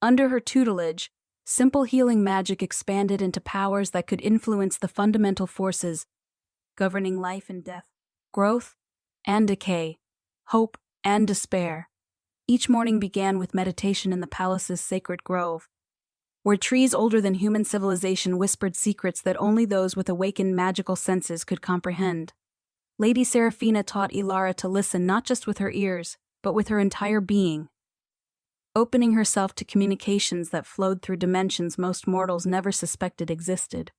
Under her tutelage, simple healing magic expanded into powers that could influence the fundamental forces governing life and death, growth and decay, hope and despair. Each morning began with meditation in the palace's sacred grove, where trees older than human civilization whispered secrets that only those with awakened magical senses could comprehend. Lady Seraphina taught Elara to listen not just with her ears, but with her entire being, opening herself to communications that flowed through dimensions most mortals never suspected existed.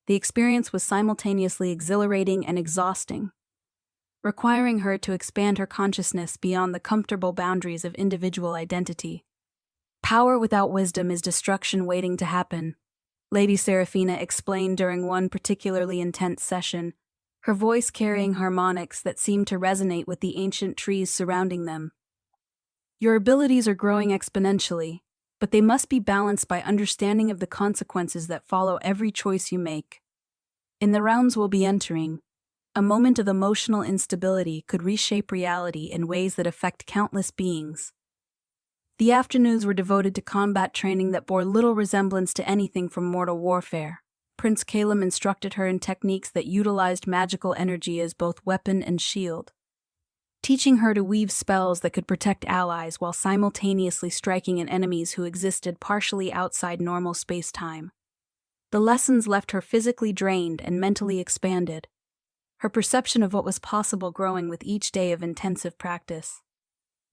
The experience was simultaneously exhilarating and exhausting, requiring her to expand her consciousness beyond the comfortable boundaries of individual identity. "Power without wisdom is destruction waiting to happen," Lady Seraphina explained during one particularly intense session, her voice carrying harmonics that seemed to resonate with the ancient trees surrounding them. "Your abilities are growing exponentially, but they must be balanced by understanding of the consequences that follow every choice you make. In the realms we'll be entering, a moment of emotional instability could reshape reality in ways that affect countless beings." The afternoons were devoted to combat training that bore little resemblance to anything from mortal warfare. Prince Caelum instructed her in techniques that utilized magical energy as both weapon and shield, teaching her to weave spells that could protect allies while simultaneously striking at enemies who existed partially outside normal space-time. The lessons left her physically drained and mentally expanded, her perception of what was possible growing with each day of intensive practice.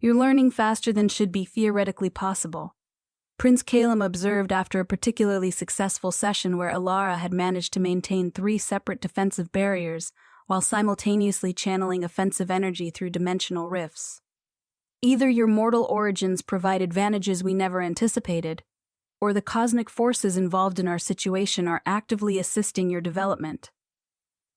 "You're learning faster than should be theoretically possible," Prince Caelum observed after a particularly successful session where Elara had managed to maintain 3 separate defensive barriers while simultaneously channeling offensive energy through dimensional rifts. "Either your mortal origins provide advantages we never anticipated, or the cosmic forces involved in our situation are actively assisting your development."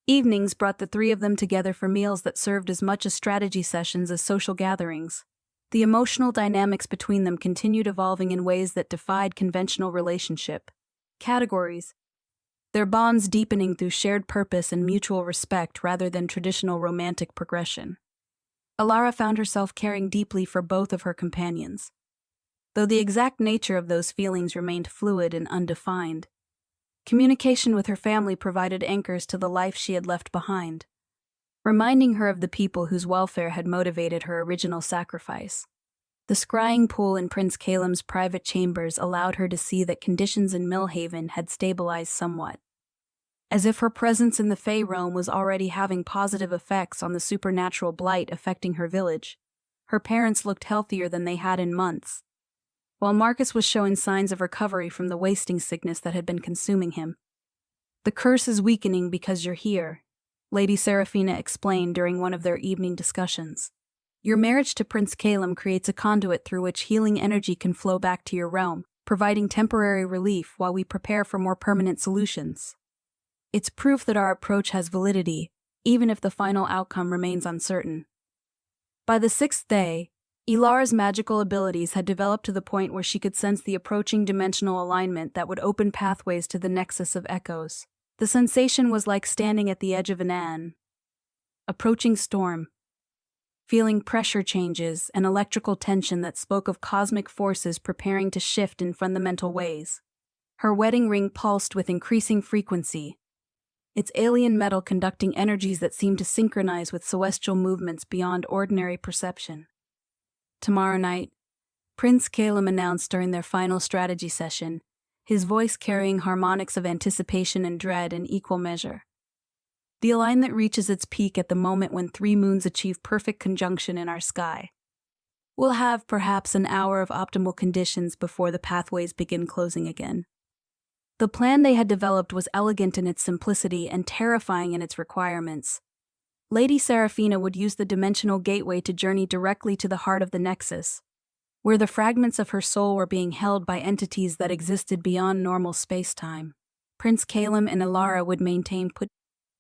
Evenings brought the 3 of them together for meals that served as much as strategy sessions as social gatherings. The emotional dynamics between them continued evolving in ways that defied conventional relationship categories, their bonds deepening through shared purpose and mutual respect rather than traditional romantic progression. Elara found herself caring deeply for both of her companions, though the exact nature of those feelings remained fluid and undefined. Communication with her family provided anchors to the life she had left behind, reminding her of the people whose welfare had motivated her original sacrifice. The scrying pool in Prince Caelum's private chambers allowed her to see that conditions in Millhaven had stabilized somewhat, as if her presence in the Fey realm was already having positive effects on the supernatural blight affecting her village. Her parents looked healthier than they had in months, while Marcus was showing signs of recovery from the wasting sickness that had been consuming him. "The curse is weakening because you're here," Lady Seraphina explained during one of their evening discussions. "Your marriage to Prince Caelum creates a conduit through which healing energy can flow back to your realm, providing temporary relief while we prepare for more permanent solutions. It's proof that our approach has validity, even if the final outcome remains uncertain." By the 6th day, Elara's magical abilities had developed to the point where she could sense the approaching dimensional alignment that would open pathways to the nexus of echoes. The sensation was like standing at the edge of an approaching storm, feeling pressure changes and electrical tension that spoke of cosmic forces preparing to shift in fundamental ways. Her wedding ring pulsed with increasing frequency, its alien metal conducting energies that seemed to synchronize with celestial movements beyond ordinary perception. "Tomorrow night," Prince Caelum announced during their final strategy session, his voice carrying harmonics of anticipation and dread in equal measure. "The alignment reaches its peak at the moment when 3 moons achieve perfect conjunction in our sky. We'll have perhaps an hour of optimal conditions before the pathways begin closing again." The plan they had developed was elegant in its simplicity and terrifying in its requirements. Lady Seraphina would use the dimensional gateway to journey directly to the heart of the nexus, where the fragments of her soul were being held by entities that existed beyond normal space-time. Prince Caelum and Elara would maintain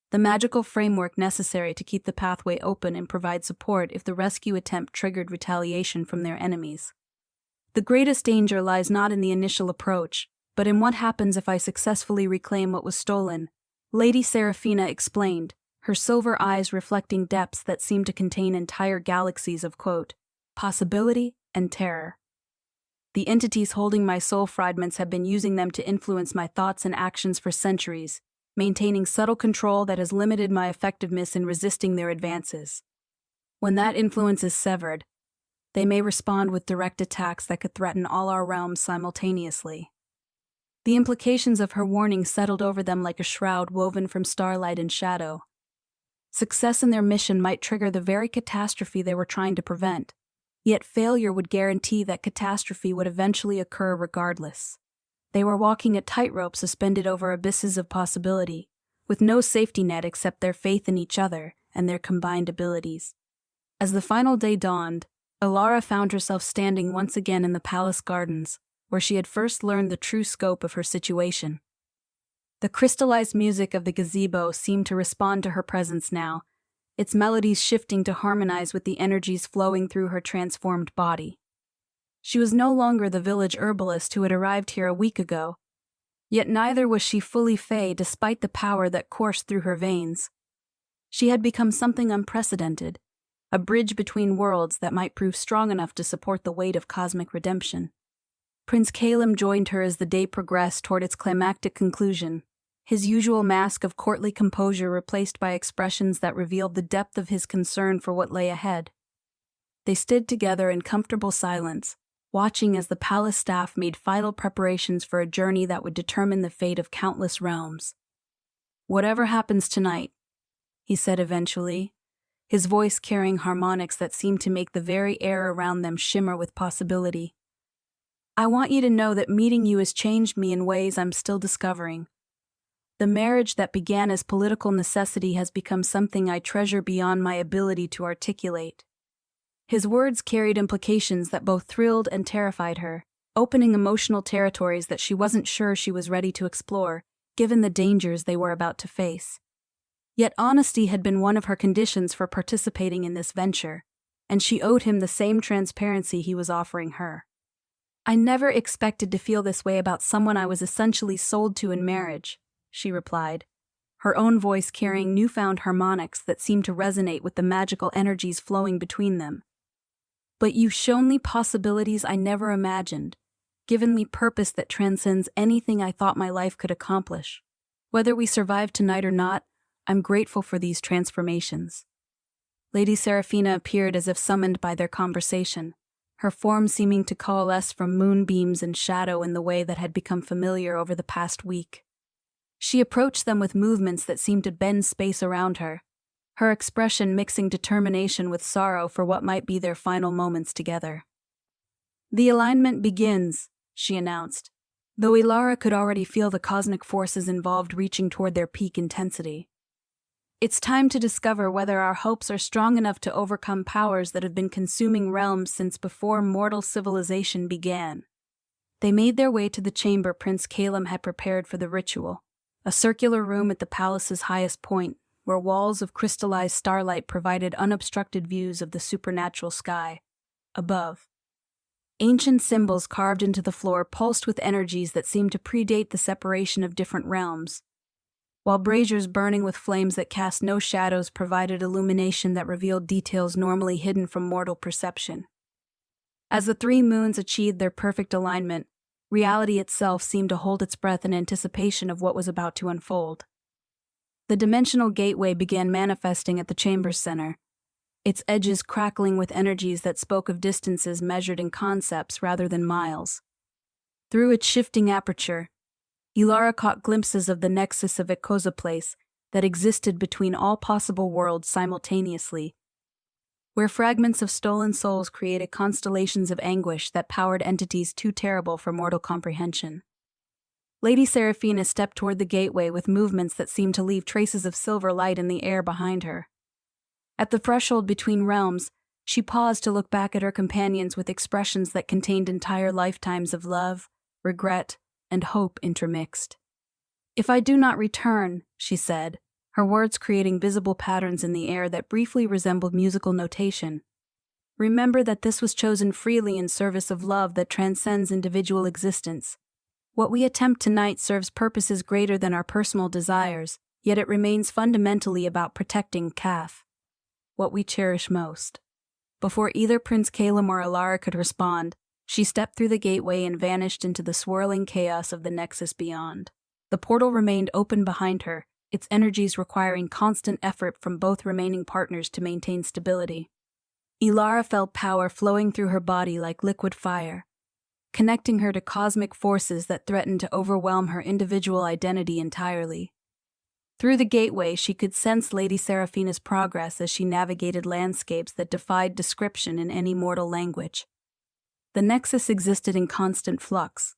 the magical framework necessary to keep the pathway open and provide support if the rescue attempt triggered retaliation from their enemies. "The greatest danger lies not in the initial approach, but in what happens if I successfully reclaim what was stolen," Lady Seraphina explained, her silver eyes reflecting depths that seemed to contain entire galaxies of, quote, "possibility and terror. The entities holding my soul fragments have been using them to influence my thoughts and actions for centuries, maintaining subtle control that has limited my effectiveness in resisting their advances. When that influence is severed, they may respond with direct attacks that could threaten all our realms simultaneously." The implications of her warning settled over them like a shroud woven from starlight and shadow. Success in their mission might trigger the very catastrophe they were trying to prevent, yet failure would guarantee that catastrophe would eventually occur regardless. They were walking a tightrope suspended over abysses of possibility, with no safety net except their faith in each other and their combined abilities. As the final day dawned, Elara found herself standing once again in the palace gardens, where she had first learned the true scope of her situation. The crystallized music of the gazebo seemed to respond to her presence now, its melodies shifting to harmonize with the energies flowing through her transformed body. She was no longer the village herbalist who had arrived here a week ago, yet neither was she fully fey despite the power that coursed through her veins. She had become something unprecedented, a bridge between worlds that might prove strong enough to support the weight of cosmic redemption. Prince Caelum joined her as the day progressed toward its climactic conclusion, his usual mask of courtly composure replaced by expressions that revealed the depth of his concern for what lay ahead. They stood together in comfortable silence, watching as the palace staff made final preparations for a journey that would determine the fate of countless realms. "Whatever happens tonight," he said eventually, his voice carrying harmonics that seemed to make the very air around them shimmer with possibility. "I want you to know that meeting you has changed me in ways I'm still discovering. The marriage that began as political necessity has become something I treasure beyond my ability to articulate." His words carried implications that both thrilled and terrified her, opening emotional territories that she wasn't sure she was ready to explore, given the dangers they were about to face. Yet honesty had been one of her conditions for participating in this venture, and she owed him the same transparency he was offering her. "I never expected to feel this way about someone I was essentially sold to in marriage," she replied, her own voice carrying newfound harmonics that seemed to resonate with the magical energies flowing between them. "But you've shown me possibilities I never imagined, given me purpose that transcends anything I thought my life could accomplish. Whether we survive tonight or not, I'm grateful for these transformations." Lady Seraphina appeared as if summoned by their conversation, her form seeming to coalesce from moonbeams and shadow in the way that had become familiar over the past week. She approached them with movements that seemed to bend space around her, her expression mixing determination with sorrow for what might be their final moments together. "The alignment begins," she announced, though Elara could already feel the cosmic forces involved reaching toward their peak intensity. "It's time to discover whether our hopes are strong enough to overcome powers that have been consuming realms since before mortal civilization began." They made their way to the chamber Prince Caelum had prepared for the ritual, a circular room at the palace's highest point, where walls of crystallized starlight provided unobstructed views of the supernatural sky above. Ancient symbols carved into the floor pulsed with energies that seemed to predate the separation of different realms, while braziers burning with flames that cast no shadows provided illumination that revealed details normally hidden from mortal perception. As the three moons achieved their perfect alignment, reality itself seemed to hold its breath in anticipation of what was about to unfold. The dimensional gateway began manifesting at the chamber's center, its edges crackling with energies that spoke of distances measured in concepts rather than miles. Through its shifting aperture, Elara caught glimpses of the nexus of Ekosa Place that existed between all possible worlds simultaneously, where fragments of stolen souls created constellations of anguish that powered entities too terrible for mortal comprehension. Lady Seraphina stepped toward the gateway with movements that seemed to leave traces of silver light in the air behind her. At the threshold between realms, she paused to look back at her companions with expressions that contained entire lifetimes of love, regret, and hope intermixed. "If I do not return," she said, her words creating visible patterns in the air that briefly resembled musical notation, "remember that this was chosen freely in service of love that transcends individual existence. What we attempt tonight serves purposes greater than our personal desires, yet it remains fundamentally about protecting Kath, what we cherish most." Before either Prince Caelum or Elara could respond, she stepped through the gateway and vanished into the swirling chaos of the nexus beyond. The portal remained open behind her, its energies requiring constant effort from both remaining partners to maintain stability. Elara felt power flowing through her body like liquid fire, connecting her to cosmic forces that threatened to overwhelm her individual identity entirely. Through the gateway, she could sense Lady Seraphina's progress as she navigated landscapes that defied description in any mortal language. The nexus existed in constant flux,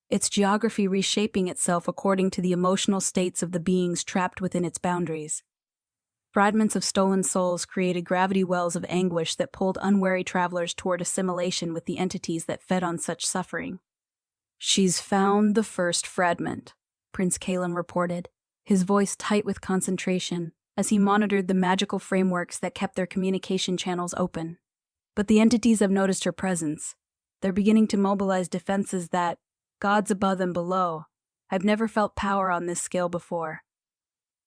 its geography reshaping itself according to the emotional states of the beings trapped within its boundaries. Fragments of stolen souls created gravity wells of anguish that pulled unwary travelers toward assimilation with the entities that fed on such suffering. "She's found the first fragment," Prince Caelum reported, his voice tight with concentration, as he monitored the magical frameworks that kept their communication channels open. "But the entities have noticed her presence. They're beginning to mobilize defenses that, gods above and below, I've never felt power on this scale before."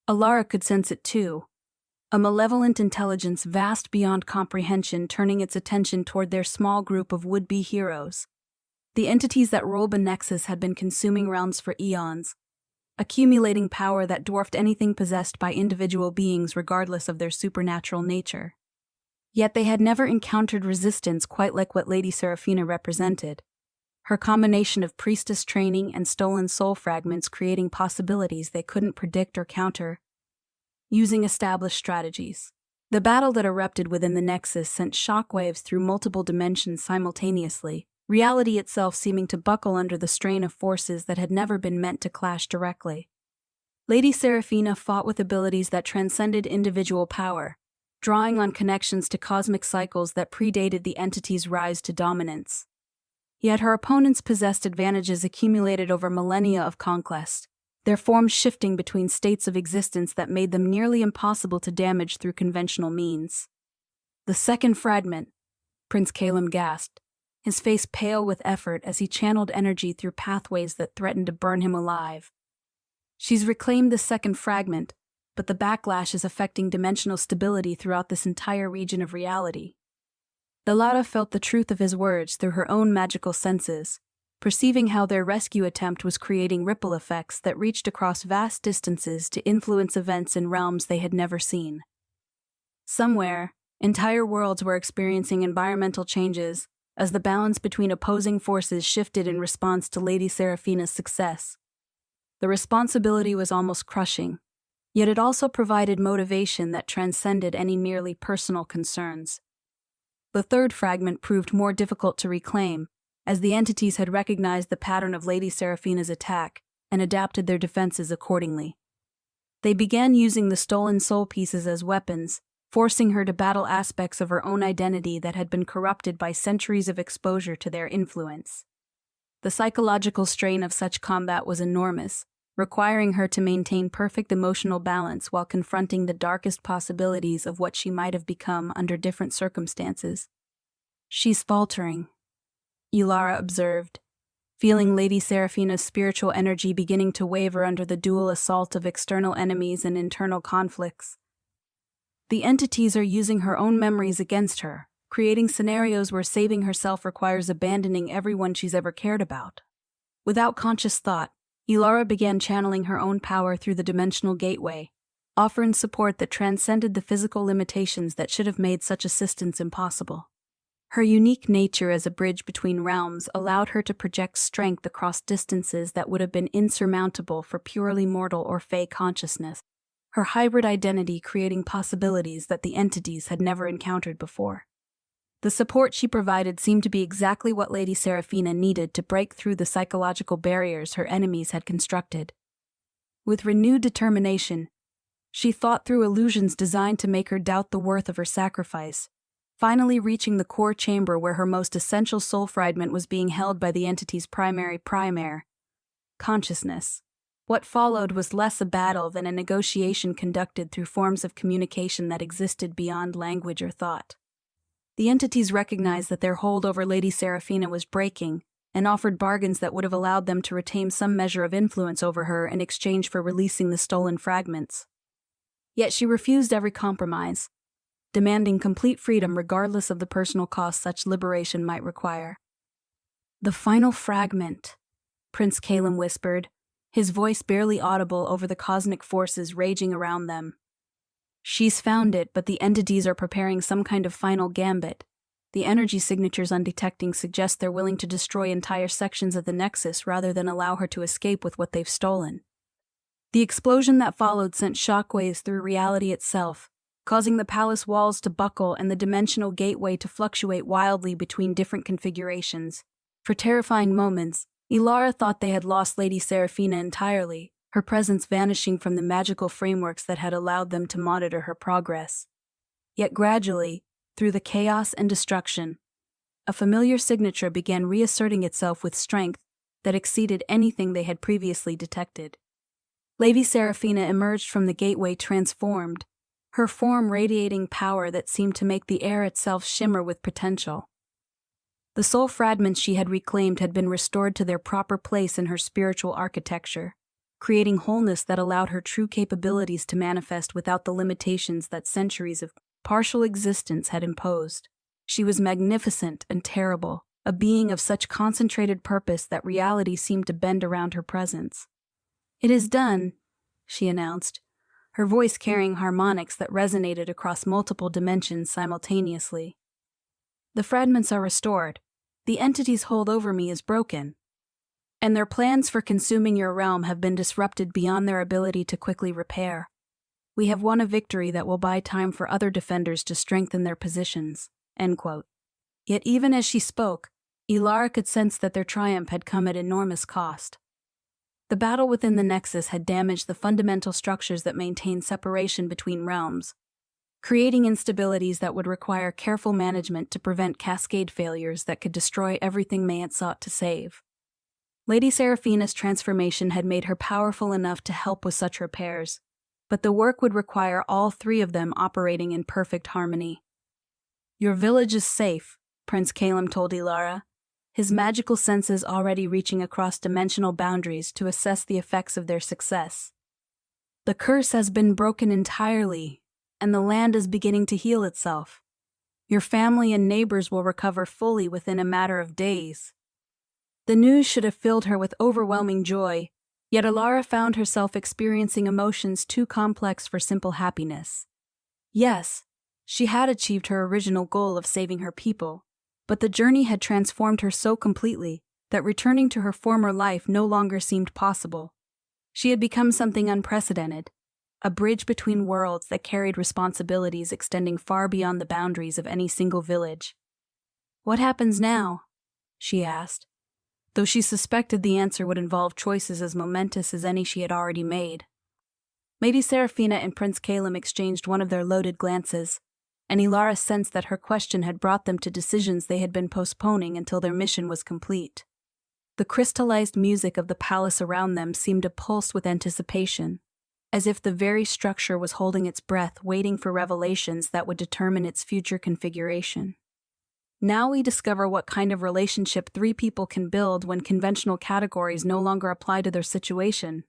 Elara could sense it too, a malevolent intelligence vast beyond comprehension turning its attention toward their small group of would-be heroes. The entities that ruled the Nexus had been consuming realms for eons, accumulating power that dwarfed anything possessed by individual beings regardless of their supernatural nature. Yet they had never encountered resistance quite like what Lady Seraphina represented, her combination of priestess training and stolen soul fragments creating possibilities they couldn't predict or counter using established strategies. The battle that erupted within the Nexus sent shockwaves through multiple dimensions simultaneously, reality itself seeming to buckle under the strain of forces that had never been meant to clash directly. Lady Seraphina fought with abilities that transcended individual power, drawing on connections to cosmic cycles that predated the entity's rise to dominance. Yet her opponents possessed advantages accumulated over millennia of conquest, their forms shifting between states of existence that made them nearly impossible to damage through conventional means. The second fragment, Prince Caelum gasped, his face pale with effort as he channeled energy through pathways that threatened to burn him alive. She's reclaimed the second fragment, but the backlash is affecting dimensional stability throughout this entire region of reality. Elara felt the truth of his words through her own magical senses, perceiving how their rescue attempt was creating ripple effects that reached across vast distances to influence events in realms they had never seen. Somewhere, entire worlds were experiencing environmental changes as the balance between opposing forces shifted in response to Lady Seraphina's success. The responsibility was almost crushing, yet it also provided motivation that transcended any merely personal concerns. The third fragment proved more difficult to reclaim, as the entities had recognized the pattern of Lady Seraphina's attack and adapted their defenses accordingly. They began using the stolen soul pieces as weapons, forcing her to battle aspects of her own identity that had been corrupted by centuries of exposure to their influence. The psychological strain of such combat was enormous, requiring her to maintain perfect emotional balance while confronting the darkest possibilities of what she might have become under different circumstances. "She's faltering," Elara observed, feeling Lady Seraphina's spiritual energy beginning to waver under the dual assault of external enemies and internal conflicts. The entities are using her own memories against her, creating scenarios where saving herself requires abandoning everyone she's ever cared about. Without conscious thought, Elara began channeling her own power through the dimensional gateway, offering support that transcended the physical limitations that should have made such assistance impossible. Her unique nature as a bridge between realms allowed her to project strength across distances that would have been insurmountable for purely mortal or fey consciousness, her hybrid identity creating possibilities that the entities had never encountered before. The support she provided seemed to be exactly what Lady Seraphina needed to break through the psychological barriers her enemies had constructed. With renewed determination, she thought through illusions designed to make her doubt the worth of her sacrifice, finally reaching the core chamber where her most essential soul fragment was being held by the entity's primary consciousness. What followed was less a battle than a negotiation conducted through forms of communication that existed beyond language or thought. The entities recognized that their hold over Lady Seraphina was breaking and offered bargains that would have allowed them to retain some measure of influence over her in exchange for releasing the stolen fragments. Yet she refused every compromise, demanding complete freedom regardless of the personal cost such liberation might require. "The final fragment," Prince Caelum whispered, his voice barely audible over the cosmic forces raging around them. "She's found it, but the entities are preparing some kind of final gambit. The energy signatures on detecting suggest they're willing to destroy entire sections of the Nexus rather than allow her to escape with what they've stolen." The explosion that followed sent shockwaves through reality itself, causing the palace walls to buckle and the dimensional gateway to fluctuate wildly between different configurations. For terrifying moments, Elara thought they had lost Lady Seraphina entirely, her presence vanishing from the magical frameworks that had allowed them to monitor her progress. Yet gradually, through the chaos and destruction, a familiar signature began reasserting itself with strength that exceeded anything they had previously detected. Lady Seraphina emerged from the gateway transformed, her form radiating power that seemed to make the air itself shimmer with potential. The soul fragments she had reclaimed had been restored to their proper place in her spiritual architecture, creating wholeness that allowed her true capabilities to manifest without the limitations that centuries of partial existence had imposed. She was magnificent and terrible, a being of such concentrated purpose that reality seemed to bend around her presence. "It is done," she announced, her voice carrying harmonics that resonated across multiple dimensions simultaneously. "The fragments are restored. The entity's hold over me is broken. And their plans for consuming your realm have been disrupted beyond their ability to quickly repair. We have won a victory that will buy time for other defenders to strengthen their positions." End quote. Yet even as she spoke, Elara could sense that their triumph had come at enormous cost. The battle within the nexus had damaged the fundamental structures that maintain separation between realms, creating instabilities that would require careful management to prevent cascade failures that could destroy everything Mayent sought to save. Lady Seraphina's transformation had made her powerful enough to help with such repairs, but the work would require all three of them operating in perfect harmony. "Your village is safe," Prince Caelum told Elara, his magical senses already reaching across dimensional boundaries to assess the effects of their success. "The curse has been broken entirely, and the land is beginning to heal itself. Your family and neighbors will recover fully within a matter of days." The news should have filled her with overwhelming joy, yet Elara found herself experiencing emotions too complex for simple happiness. Yes, she had achieved her original goal of saving her people, but the journey had transformed her so completely that returning to her former life no longer seemed possible. She had become something unprecedented, a bridge between worlds that carried responsibilities extending far beyond the boundaries of any single village. "What happens now?" she asked, though she suspected the answer would involve choices as momentous as any she had already made. Lady Seraphina and Prince Caelum exchanged one of their loaded glances, and Elara sensed that her question had brought them to decisions they had been postponing until their mission was complete. The crystallized music of the palace around them seemed to pulse with anticipation, as if the very structure was holding its breath, waiting for revelations that would determine its future configuration. "Now we discover what kind of relationship three people can build when conventional categories no longer apply to their situation,"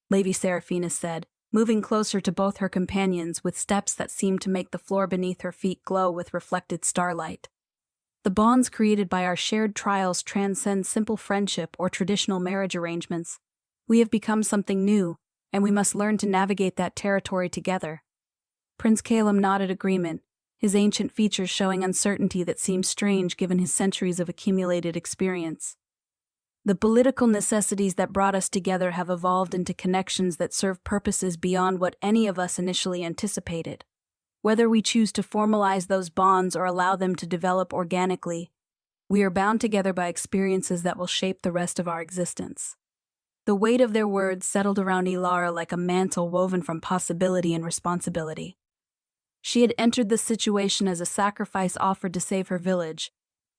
Lady Seraphina said, moving closer to both her companions with steps that seemed to make the floor beneath her feet glow with reflected starlight. "The bonds created by our shared trials transcend simple friendship or traditional marriage arrangements. We have become something new, and we must learn to navigate that territory together." Prince Caelum nodded agreement, his ancient features showing uncertainty that seemed strange given his centuries of accumulated experience. "The political necessities that brought us together have evolved into connections that serve purposes beyond what any of us initially anticipated. Whether we choose to formalize those bonds or allow them to develop organically, we are bound together by experiences that will shape the rest of our existence." The weight of their words settled around Elara like a mantle woven from possibility and responsibility. She had entered this situation as a sacrifice offered to save her village,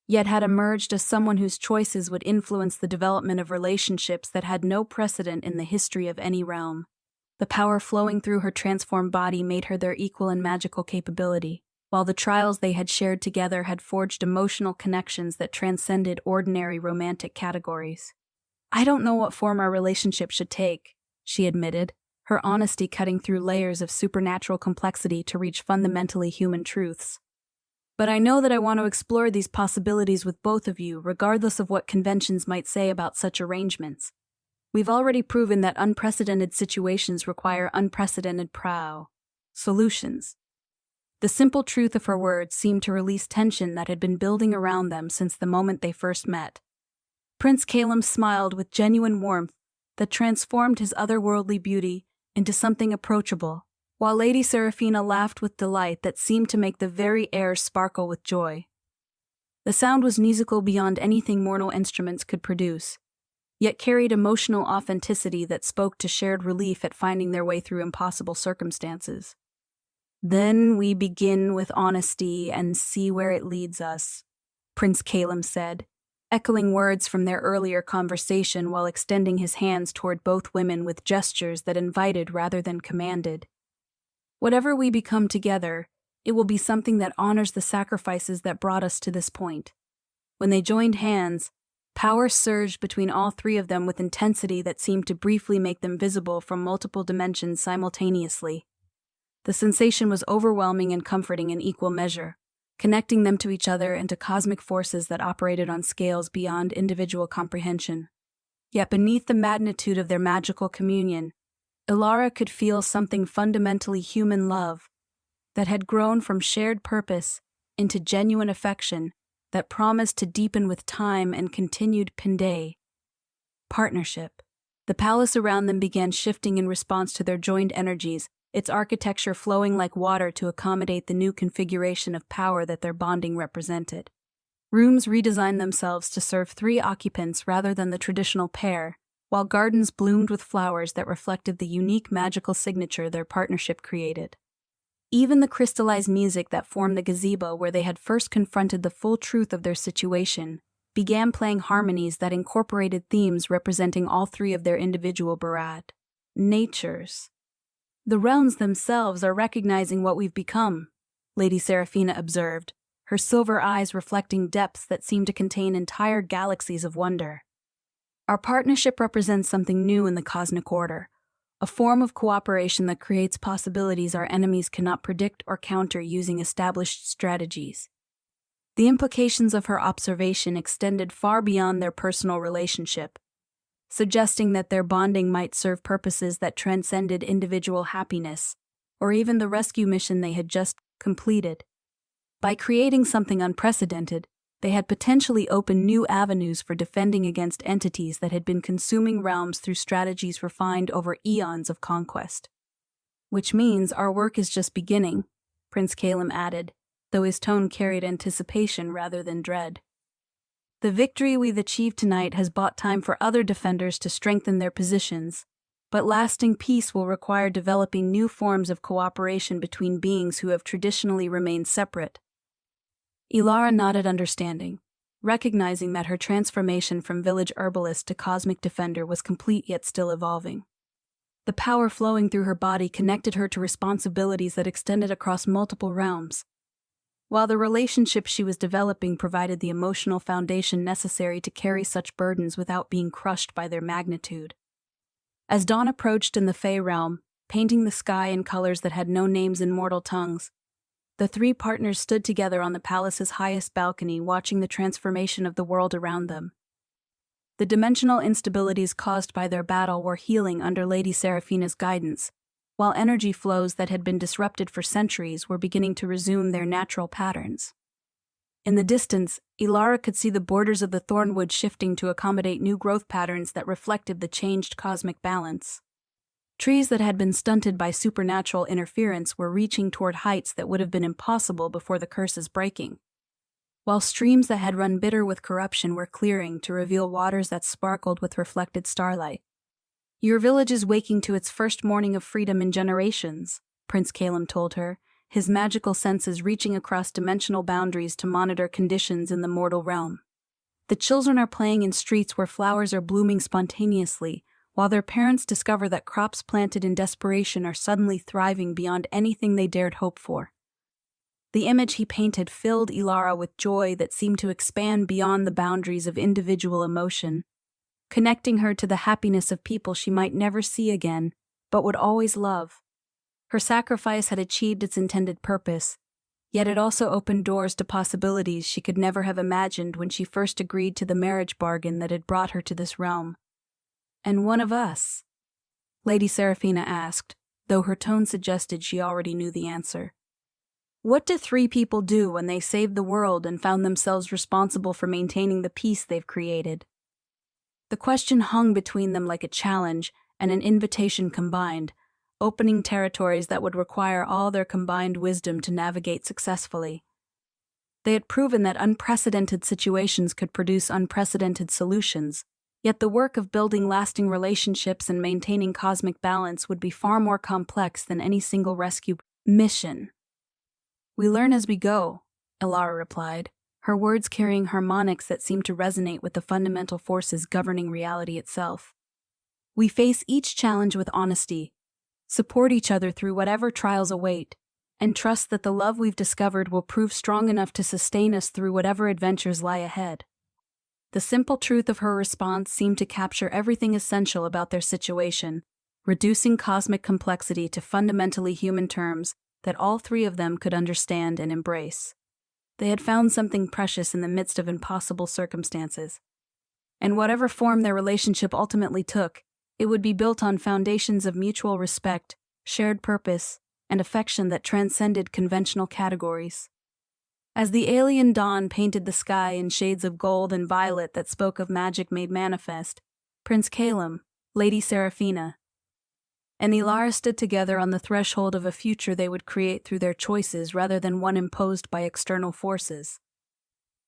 yet had emerged as someone whose choices would influence the development of relationships that had no precedent in the history of any realm. The power flowing through her transformed body made her their equal in magical capability, while the trials they had shared together had forged emotional connections that transcended ordinary romantic categories. "I don't know what form our relationship should take," she admitted, her honesty cutting through layers of supernatural complexity to reach fundamentally human truths. "But I know that I want to explore these possibilities with both of you, regardless of what conventions might say about such arrangements. We've already proven that unprecedented situations require unprecedented solutions." The simple truth of her words seemed to release tension that had been building around them since the moment they first met. Prince Caelum smiled with genuine warmth that transformed his otherworldly beauty into something approachable, while Lady Seraphina laughed with delight that seemed to make the very air sparkle with joy. The sound was musical beyond anything mortal instruments could produce, yet carried emotional authenticity that spoke to shared relief at finding their way through impossible circumstances. "Then we begin with honesty and see where it leads us," Prince Caelum said, echoing words from their earlier conversation while extending his hands toward both women with gestures that invited rather than commanded. "Whatever we become together, it will be something that honors the sacrifices that brought us to this point." When they joined hands, power surged between all three of them with intensity that seemed to briefly make them visible from multiple dimensions simultaneously. The sensation was overwhelming and comforting in equal measure, connecting them to each other and to cosmic forces that operated on scales beyond individual comprehension. Yet beneath the magnitude of their magical communion, Elara could feel something fundamentally human: love that had grown from shared purpose into genuine affection that promised to deepen with time and continued Pandey. Partnership. The palace around them began shifting in response to their joined energies, its architecture flowing like water to accommodate the new configuration of power that their bonding represented. Rooms redesigned themselves to serve 3 occupants rather than the traditional pair, while gardens bloomed with flowers that reflected the unique magical signature their partnership created. Even the crystallized music that formed the gazebo where they had first confronted the full truth of their situation began playing harmonies that incorporated themes representing all 3 of their individual natures. "The realms themselves are recognizing what we've become," Lady Seraphina observed, her silver eyes reflecting depths that seemed to contain entire galaxies of wonder. "Our partnership represents something new in the cosmic order, a form of cooperation that creates possibilities our enemies cannot predict or counter using established strategies." The implications of her observation extended far beyond their personal relationship, suggesting that their bonding might serve purposes that transcended individual happiness, or even the rescue mission they had just completed. By creating something unprecedented, they had potentially opened new avenues for defending against entities that had been consuming realms through strategies refined over eons of conquest. "Which means our work is just beginning," Prince Caelum added, though his tone carried anticipation rather than dread. "The victory we've achieved tonight has bought time for other defenders to strengthen their positions, but lasting peace will require developing new forms of cooperation between beings who have traditionally remained separate." Elara nodded understanding, recognizing that her transformation from village herbalist to cosmic defender was complete yet still evolving. The power flowing through her body connected her to responsibilities that extended across multiple realms, while the relationship she was developing provided the emotional foundation necessary to carry such burdens without being crushed by their magnitude. As dawn approached in the Fey realm, painting the sky in colors that had no names in mortal tongues, the 3 partners stood together on the palace's highest balcony, watching the transformation of the world around them. The dimensional instabilities caused by their battle were healing under Lady Seraphina's guidance, while energy flows that had been disrupted for centuries were beginning to resume their natural patterns. In the distance, Elara could see the borders of the Thornwood shifting to accommodate new growth patterns that reflected the changed cosmic balance. Trees that had been stunted by supernatural interference were reaching toward heights that would have been impossible before the curse's breaking, while streams that had run bitter with corruption were clearing to reveal waters that sparkled with reflected starlight. "Your village is waking to its first morning of freedom in generations," Prince Caelum told her, his magical senses reaching across dimensional boundaries to monitor conditions in the mortal realm. "The children are playing in streets where flowers are blooming spontaneously, while their parents discover that crops planted in desperation are suddenly thriving beyond anything they dared hope for." The image he painted filled Elara with joy that seemed to expand beyond the boundaries of individual emotion, connecting her to the happiness of people she might never see again, but would always love. Her sacrifice had achieved its intended purpose, yet it also opened doors to possibilities she could never have imagined when she first agreed to the marriage bargain that had brought her to this realm. "And one of us?" Lady Seraphina asked, though her tone suggested she already knew the answer. "What do 3 people do when they saved the world and found themselves responsible for maintaining the peace they've created?" The question hung between them like a challenge and an invitation combined, opening territories that would require all their combined wisdom to navigate successfully. They had proven that unprecedented situations could produce unprecedented solutions, yet the work of building lasting relationships and maintaining cosmic balance would be far more complex than any single rescue mission. "We learn as we go," Elara replied, her words carrying harmonics that seemed to resonate with the fundamental forces governing reality itself. "We face each challenge with honesty, support each other through whatever trials await, and trust that the love we've discovered will prove strong enough to sustain us through whatever adventures lie ahead." The simple truth of her response seemed to capture everything essential about their situation, reducing cosmic complexity to fundamentally human terms that all 3 of them could understand and embrace. They had found something precious in the midst of impossible circumstances. And whatever form their relationship ultimately took, it would be built on foundations of mutual respect, shared purpose, and affection that transcended conventional categories. As the alien dawn painted the sky in shades of gold and violet that spoke of magic made manifest, Prince Caelum, Lady Seraphina, and Elara stood together on the threshold of a future they would create through their choices rather than one imposed by external forces.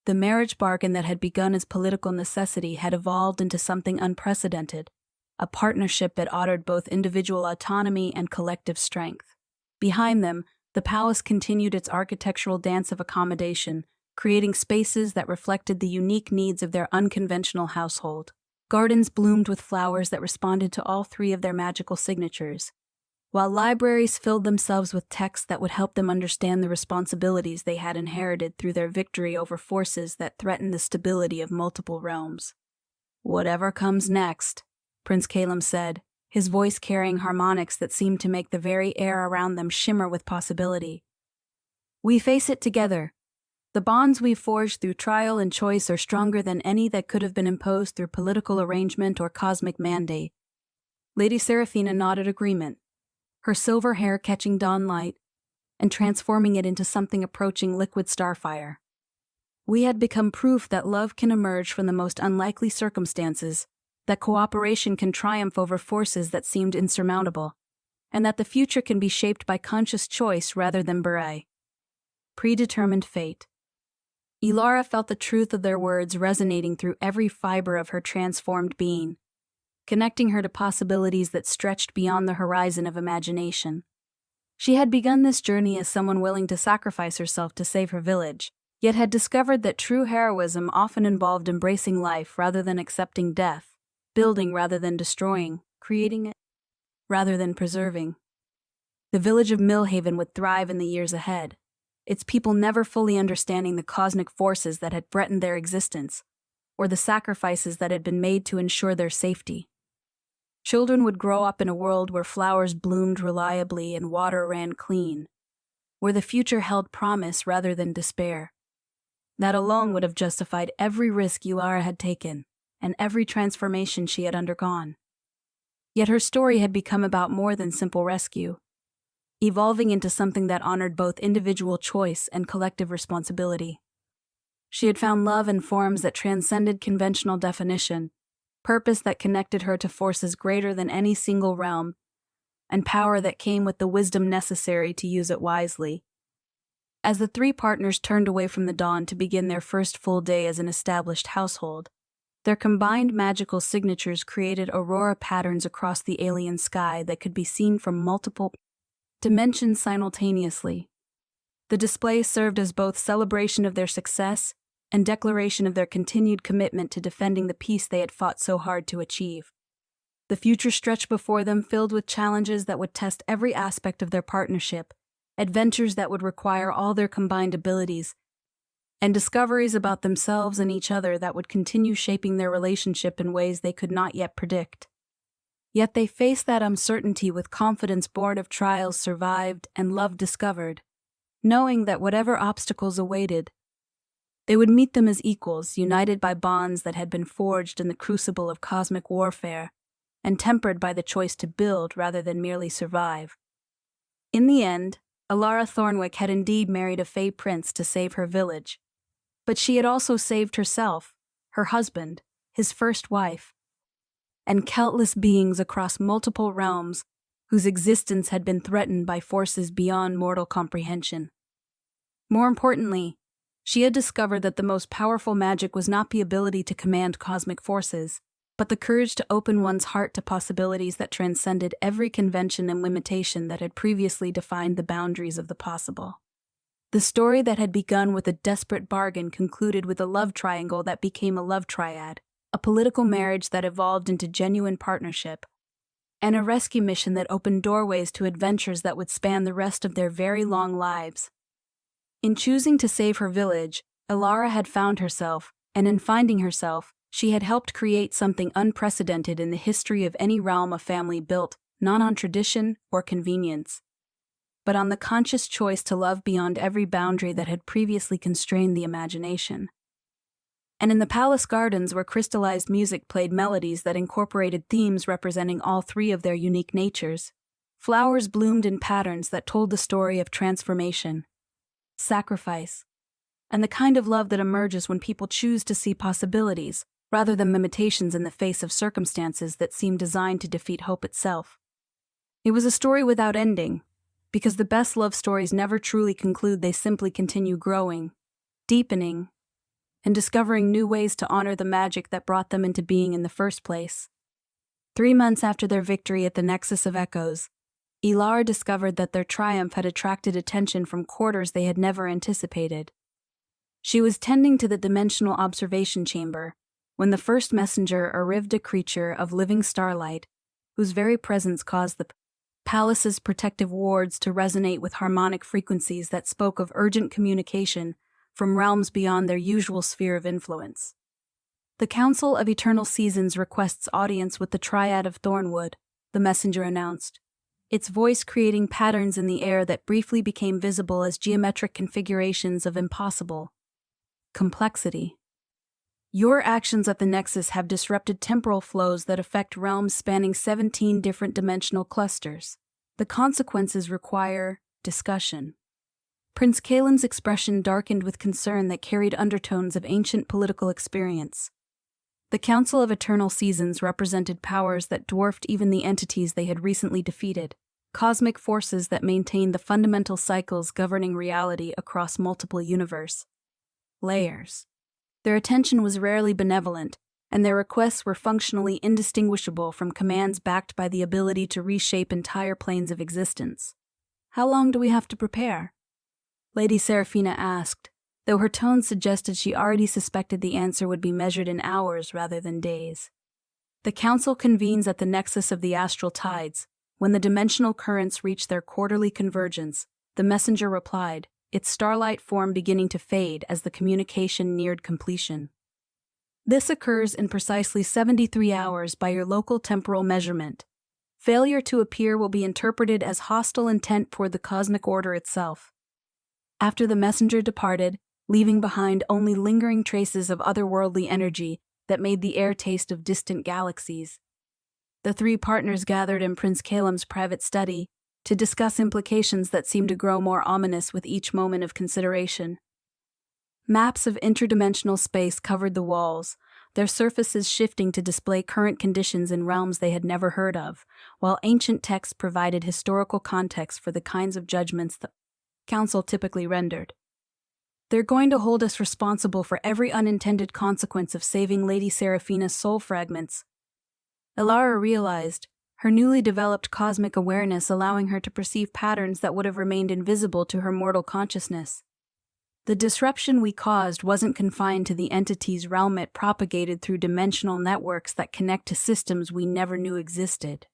The marriage bargain that had begun as political necessity had evolved into something unprecedented, a partnership that honored both individual autonomy and collective strength. Behind them, the palace continued its architectural dance of accommodation, creating spaces that reflected the unique needs of their unconventional household. Gardens bloomed with flowers that responded to all three of their magical signatures, while libraries filled themselves with texts that would help them understand the responsibilities they had inherited through their victory over forces that threatened the stability of multiple realms. "Whatever comes next," Prince Caelum said, his voice carrying harmonics that seemed to make the very air around them shimmer with possibility. "We face it together. The bonds we've forged through trial and choice are stronger than any that could have been imposed through political arrangement or cosmic mandate." Lady Seraphina nodded agreement, her silver hair catching dawn light and transforming it into something approaching liquid starfire. "We had become proof that love can emerge from the most unlikely circumstances, that cooperation can triumph over forces that seemed insurmountable, and that the future can be shaped by conscious choice rather than predetermined fate." Elara felt the truth of their words resonating through every fiber of her transformed being, connecting her to possibilities that stretched beyond the horizon of imagination. She had begun this journey as someone willing to sacrifice herself to save her village, yet had discovered that true heroism often involved embracing life rather than accepting death, building rather than destroying, creating it rather than preserving. The village of Millhaven would thrive in the years ahead, its people never fully understanding the cosmic forces that had threatened their existence, or the sacrifices that had been made to ensure their safety. Children would grow up in a world where flowers bloomed reliably and water ran clean, where the future held promise rather than despair. That alone would have justified every risk Elara had taken, and every transformation she had undergone. Yet her story had become about more than simple rescue, evolving into something that honored both individual choice and collective responsibility. She had found love in forms that transcended conventional definition, purpose that connected her to forces greater than any single realm, and power that came with the wisdom necessary to use it wisely. As the three partners turned away from the dawn to begin their first full day as an established household, their combined magical signatures created aurora patterns across the alien sky that could be seen from multiple dimensions simultaneously. The display served as both celebration of their success and declaration of their continued commitment to defending the peace they had fought so hard to achieve. The future stretched before them, filled with challenges that would test every aspect of their partnership, adventures that would require all their combined abilities, and discoveries about themselves and each other that would continue shaping their relationship in ways they could not yet predict. Yet they faced that uncertainty with confidence born of trials survived and love discovered, knowing that whatever obstacles awaited, they would meet them as equals, united by bonds that had been forged in the crucible of cosmic warfare, and tempered by the choice to build rather than merely survive. In the end, Elara Thornwick had indeed married a Fey prince to save her village, but she had also saved herself, her husband, his first wife, and countless beings across multiple realms whose existence had been threatened by forces beyond mortal comprehension. More importantly, she had discovered that the most powerful magic was not the ability to command cosmic forces, but the courage to open one's heart to possibilities that transcended every convention and limitation that had previously defined the boundaries of the possible. The story that had begun with a desperate bargain concluded with a love triangle that became a love triad, a political marriage that evolved into genuine partnership, and a rescue mission that opened doorways to adventures that would span the rest of their very long lives. In choosing to save her village, Elara had found herself, and in finding herself, she had helped create something unprecedented in the history of any realm a family built, not on tradition or convenience, but on the conscious choice to love beyond every boundary that had previously constrained the imagination. And in the palace gardens where crystallized music played melodies that incorporated themes representing all three of their unique natures, flowers bloomed in patterns that told the story of transformation, sacrifice, and the kind of love that emerges when people choose to see possibilities rather than limitations in the face of circumstances that seem designed to defeat hope itself. It was a story without ending, because the best love stories never truly conclude, they simply continue growing, deepening, and discovering new ways to honor the magic that brought them into being in the first place. 3 months after their victory at the Nexus of Echoes, Elara discovered that their triumph had attracted attention from quarters they had never anticipated. She was tending to the dimensional observation chamber when the first messenger arrived, a creature of living starlight, whose very presence caused the palace's protective wards to resonate with harmonic frequencies that spoke of urgent communication from realms beyond their usual sphere of influence. The Council of Eternal Seasons requests audience with the Triad of Thornwood, the messenger announced, its voice creating patterns in the air that briefly became visible as geometric configurations of impossible complexity. Your actions at the Nexus have disrupted temporal flows that affect realms spanning 17 different dimensional clusters. The consequences require discussion. Prince Caelum's expression darkened with concern that carried undertones of ancient political experience. The Council of Eternal Seasons represented powers that dwarfed even the entities they had recently defeated, cosmic forces that maintained the fundamental cycles governing reality across multiple universe layers. Their attention was rarely benevolent, and their requests were functionally indistinguishable from commands backed by the ability to reshape entire planes of existence. "How long do we have to prepare?" Lady Seraphina asked, though her tone suggested she already suspected the answer would be measured in hours rather than days. The council convenes at the nexus of the astral tides. When the dimensional currents reach their quarterly convergence, the messenger replied, its starlight form beginning to fade as the communication neared completion. This occurs in precisely 73 hours by your local temporal measurement. Failure to appear will be interpreted as hostile intent toward the cosmic order itself. After the messenger departed, leaving behind only lingering traces of otherworldly energy that made the air taste of distant galaxies, the three partners gathered in Prince Caelum's private study to discuss implications that seemed to grow more ominous with each moment of consideration. Maps of interdimensional space covered the walls, their surfaces shifting to display current conditions in realms they had never heard of, while ancient texts provided historical context for the kinds of judgments the Council typically rendered. "They're going to hold us responsible for every unintended consequence of saving Lady Seraphina's soul fragments." Elara realized, her newly developed cosmic awareness allowing her to perceive patterns that would have remained invisible to her mortal consciousness. "The disruption we caused wasn't confined to the entity's realm, it propagated through dimensional networks that connect to systems we never knew existed."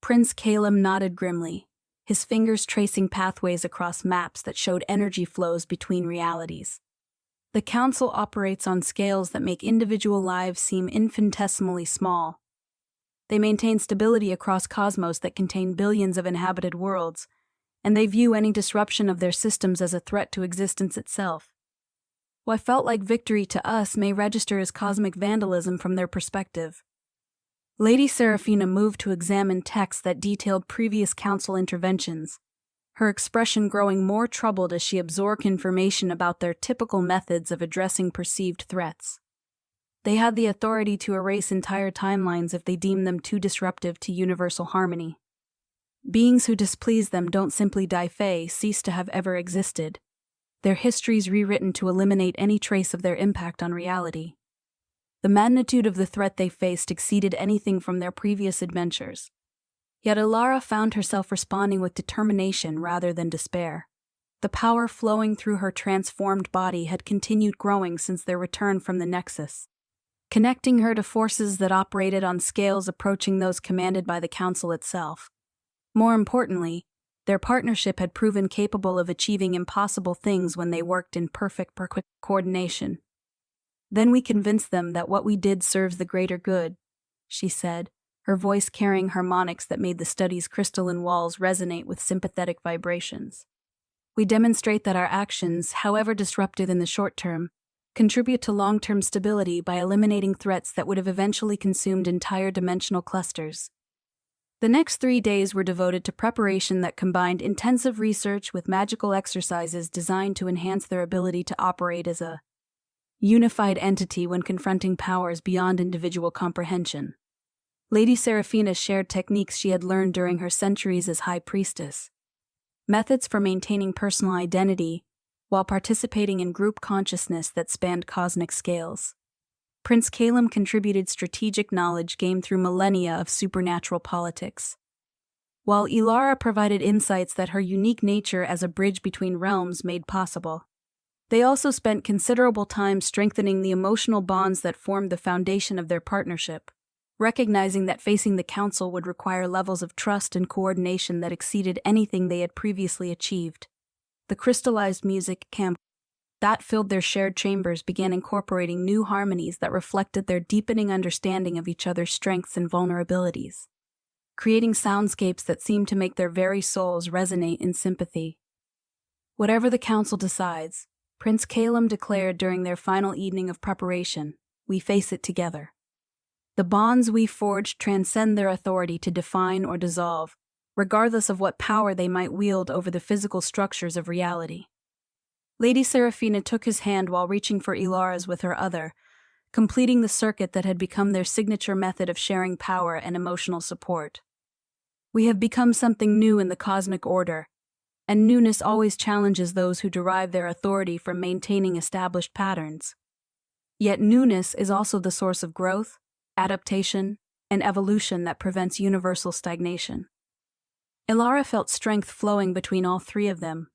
Prince Caelum nodded grimly, his fingers tracing pathways across maps that showed energy flows between realities. "The Council operates on scales that make individual lives seem infinitesimally small. They maintain stability across cosmos that contain billions of inhabited worlds, and they view any disruption of their systems as a threat to existence itself. What felt like victory to us may register as cosmic vandalism from their perspective." Lady Seraphina moved to examine texts that detailed previous council interventions, her expression growing more troubled as she absorbed information about their typical methods of addressing perceived threats. They had the authority to erase entire timelines if they deemed them too disruptive to universal harmony. Beings who displease them don't simply die fey, cease to have ever existed. Their histories rewritten to eliminate any trace of their impact on reality. The magnitude of the threat they faced exceeded anything from their previous adventures. Yet Elara found herself responding with determination rather than despair. The power flowing through her transformed body had continued growing since their return from the Nexus, connecting her to forces that operated on scales approaching those commanded by the Council itself. More importantly, their partnership had proven capable of achieving impossible things when they worked in perfect coordination. "Then we convinced them that what we did serves the greater good," she said, her voice carrying harmonics that made the study's crystalline walls resonate with sympathetic vibrations. "We demonstrate that our actions, however disruptive in the short term, contribute to long-term stability by eliminating threats that would have eventually consumed entire dimensional clusters. The next 3 days were devoted to preparation that combined intensive research with magical exercises designed to enhance their ability to operate as a unified entity when confronting powers beyond individual comprehension. Lady Seraphina shared techniques she had learned during her centuries as High Priestess, methods for maintaining personal identity while participating in group consciousness that spanned cosmic scales. Prince Caelum contributed strategic knowledge gained through millennia of supernatural politics, while Elara provided insights that her unique nature as a bridge between realms made possible. They also spent considerable time strengthening the emotional bonds that formed the foundation of their partnership, recognizing that facing the council would require levels of trust and coordination that exceeded anything they had previously achieved. The crystallized music camp that filled their shared chambers began incorporating new harmonies that reflected their deepening understanding of each other's strengths and vulnerabilities, creating soundscapes that seemed to make their very souls resonate in sympathy. Whatever the council decides, Prince Caelum declared during their final evening of preparation, we face it together. The bonds we forged transcend their authority to define or dissolve, regardless of what power they might wield over the physical structures of reality. Lady Seraphina took his hand while reaching for Elara's with her other, completing the circuit that had become their signature method of sharing power and emotional support. We have become something new in the cosmic order, and newness always challenges those who derive their authority from maintaining established patterns. Yet newness is also the source of growth, adaptation, and evolution that prevents universal stagnation. Elara felt strength flowing between all three of them,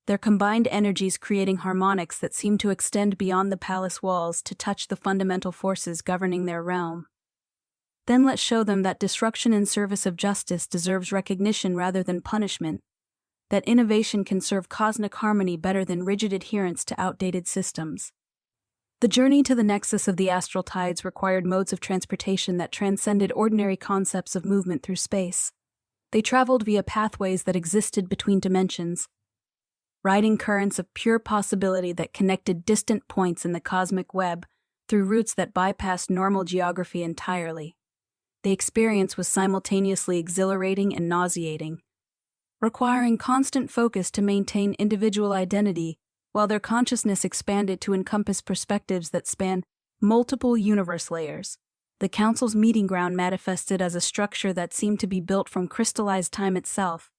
their combined energies creating harmonics that seemed to extend beyond the palace walls to touch the fundamental forces governing their realm. Then let's show them that destruction in service of justice deserves recognition rather than punishment, that innovation can serve cosmic harmony better than rigid adherence to outdated systems. The journey to the nexus of the astral tides required modes of transportation that transcended ordinary concepts of movement through space. They traveled via pathways that existed between dimensions, riding currents of pure possibility that connected distant points in the cosmic web through routes that bypassed normal geography entirely. The experience was simultaneously exhilarating and nauseating, requiring constant focus to maintain individual identity while their consciousness expanded to encompass perspectives that span multiple universe layers. The council's meeting ground manifested as a structure that seemed to be built from crystallized time itself,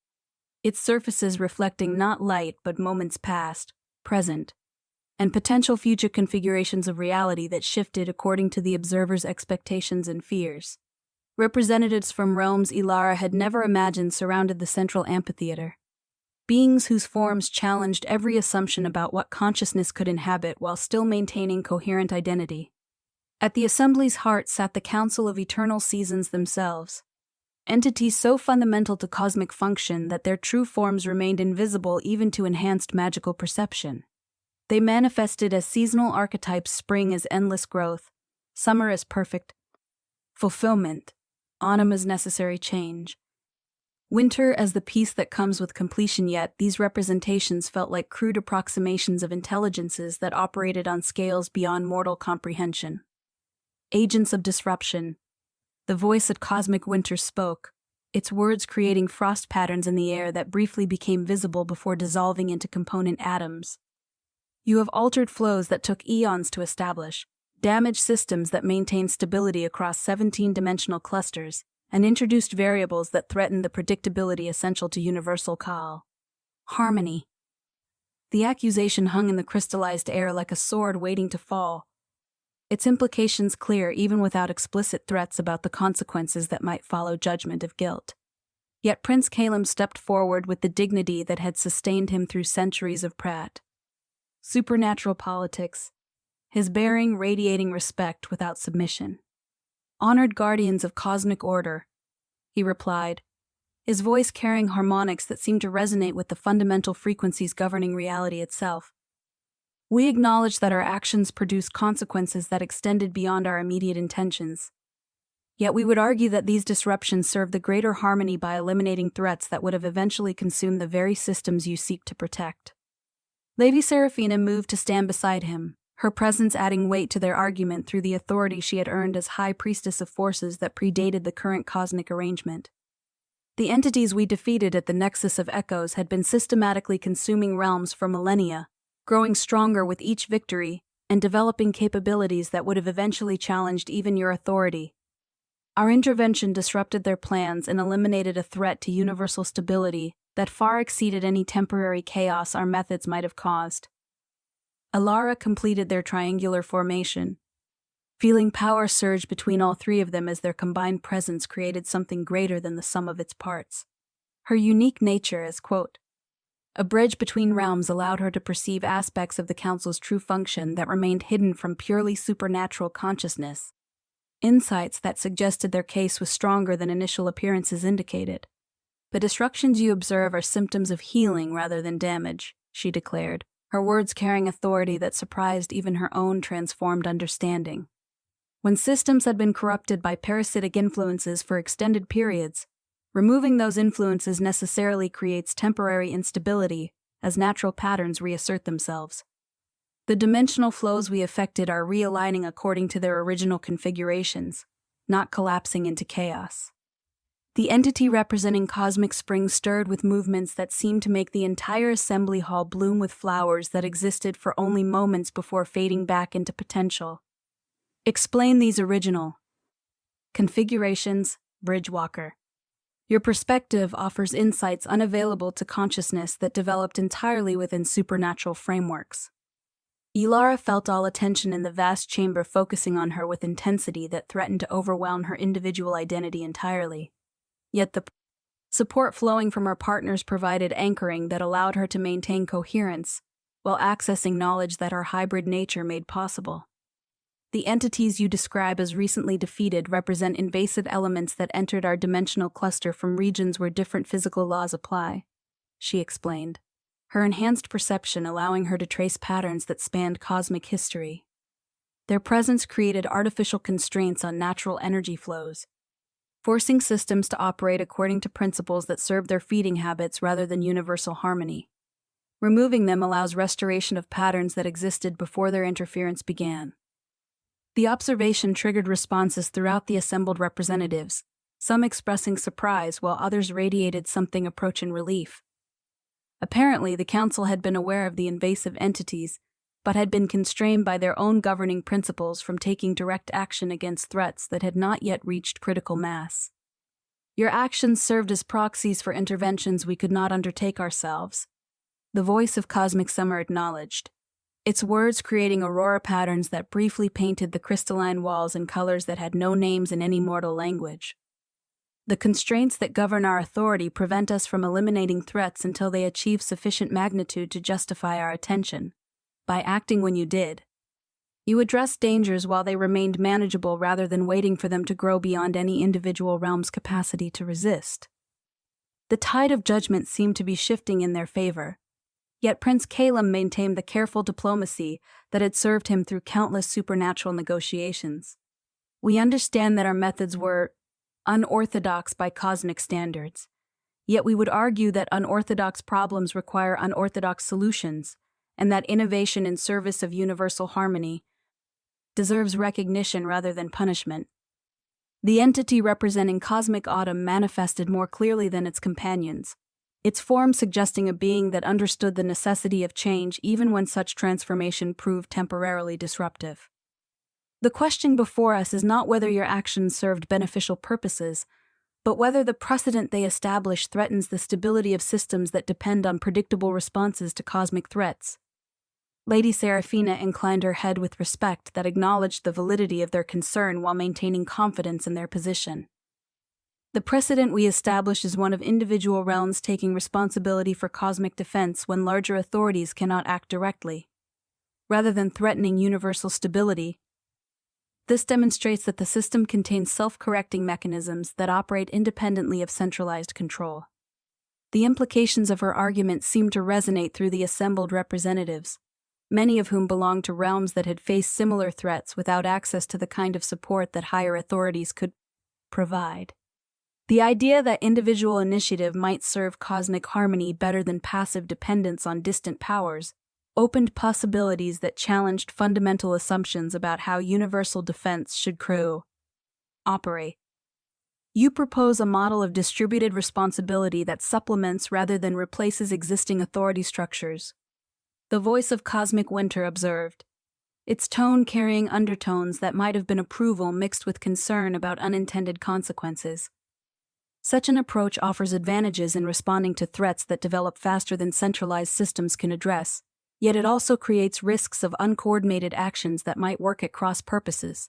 its surfaces reflecting not light but moments past, present, and potential future configurations of reality that shifted according to the observer's expectations and fears. Representatives from realms Elara had never imagined surrounded the central amphitheater, beings whose forms challenged every assumption about what consciousness could inhabit while still maintaining coherent identity. At the assembly's heart sat the Council of Eternal Seasons themselves, entities so fundamental to cosmic function that their true forms remained invisible even to enhanced magical perception. They manifested as seasonal archetypes: spring as endless growth, summer as perfect fulfillment, autumn as necessary change, winter as the peace that comes with completion. Yet these representations felt like crude approximations of intelligences that operated on scales beyond mortal comprehension. Agents of disruption. The voice of cosmic winter spoke, its words creating frost patterns in the air that briefly became visible before dissolving into component atoms. You have altered flows that took eons to establish, damaged systems that maintained stability across 17-dimensional clusters, and introduced variables that threatened the predictability essential to universal harmony. The accusation hung in the crystallized air like a sword waiting to fall, its implications clear even without explicit threats about the consequences that might follow judgment of guilt. Yet Prince Caelum stepped forward with the dignity that had sustained him through centuries of supernatural politics, his bearing radiating respect without submission. "Honored guardians of cosmic order," he replied, his voice carrying harmonics that seemed to resonate with the fundamental frequencies governing reality itself. "We acknowledge that our actions produce consequences that extended beyond our immediate intentions. Yet we would argue that these disruptions serve the greater harmony by eliminating threats that would have eventually consumed the very systems you seek to protect." Lady Seraphina moved to stand beside him, her presence adding weight to their argument through the authority she had earned as High Priestess of forces that predated the current cosmic arrangement. The entities we defeated at the Nexus of Echoes had been systematically consuming realms for millennia, growing stronger with each victory, and developing capabilities that would have eventually challenged even your authority. Our intervention disrupted their plans and eliminated a threat to universal stability that far exceeded any temporary chaos our methods might have caused. Elara completed their triangular formation. Feeling power surge between all three of them as their combined presence created something greater than the sum of its parts. Her unique nature as, quote, a bridge between realms allowed her to perceive aspects of the Council's true function that remained hidden from purely supernatural consciousness. Insights that suggested their case was stronger than initial appearances indicated. The disruptions you observe are symptoms of healing rather than damage, she declared, her words carrying authority that surprised even her own transformed understanding. When systems had been corrupted by parasitic influences for extended periods, removing those influences necessarily creates temporary instability as natural patterns reassert themselves. The dimensional flows we affected are realigning according to their original configurations, not collapsing into chaos. The entity representing Cosmic Spring stirred with movements that seemed to make the entire assembly hall bloom with flowers that existed for only moments before fading back into potential. Explain these original configurations, Bridgewalker. Your perspective offers insights unavailable to consciousness that developed entirely within supernatural frameworks. Elara felt all attention in the vast chamber focusing on her with intensity that threatened to overwhelm her individual identity entirely. Yet the support flowing from her partners provided anchoring that allowed her to maintain coherence while accessing knowledge that her hybrid nature made possible. The entities you describe as recently defeated represent invasive elements that entered our dimensional cluster from regions where different physical laws apply, she explained, her enhanced perception allowing her to trace patterns that spanned cosmic history. Their presence created artificial constraints on natural energy flows, forcing systems to operate according to principles that serve their feeding habits rather than universal harmony. Removing them allows restoration of patterns that existed before their interference began. The observation triggered responses throughout the assembled representatives, some expressing surprise while others radiated something approaching relief. Apparently, the Council had been aware of the invasive entities, but had been constrained by their own governing principles from taking direct action against threats that had not yet reached critical mass. Your actions served as proxies for interventions we could not undertake ourselves, the voice of Cosmic Summer acknowledged, its words creating aurora patterns that briefly painted the crystalline walls in colors that had no names in any mortal language. The constraints that govern our authority prevent us from eliminating threats until they achieve sufficient magnitude to justify our attention. By acting when you did, you addressed dangers while they remained manageable rather than waiting for them to grow beyond any individual realm's capacity to resist. The tide of judgment seemed to be shifting in their favor. Yet Prince Caelum maintained the careful diplomacy that had served him through countless supernatural negotiations. We understand that our methods were unorthodox by cosmic standards, yet we would argue that unorthodox problems require unorthodox solutions, and that innovation in service of universal harmony deserves recognition rather than punishment. The entity representing Cosmic Autumn manifested more clearly than its companions, its form suggesting a being that understood the necessity of change even when such transformation proved temporarily disruptive. The question before us is not whether your actions served beneficial purposes, but whether the precedent they establish threatens the stability of systems that depend on predictable responses to cosmic threats. Lady Seraphina inclined her head with respect that acknowledged the validity of their concern while maintaining confidence in their position. The precedent we establish is one of individual realms taking responsibility for cosmic defense when larger authorities cannot act directly, rather than threatening universal stability. This demonstrates that the system contains self-correcting mechanisms that operate independently of centralized control. The implications of her argument seem to resonate through the assembled representatives, many of whom belong to realms that had faced similar threats without access to the kind of support that higher authorities could provide. The idea that individual initiative might serve cosmic harmony better than passive dependence on distant powers opened possibilities that challenged fundamental assumptions about how universal defense should operate. You propose a model of distributed responsibility that supplements rather than replaces existing authority structures. The voice of cosmic winter observed, its tone carrying undertones that might have been approval mixed with concern about unintended consequences. Such an approach offers advantages in responding to threats that develop faster than centralized systems can address, yet it also creates risks of uncoordinated actions that might work at cross purposes.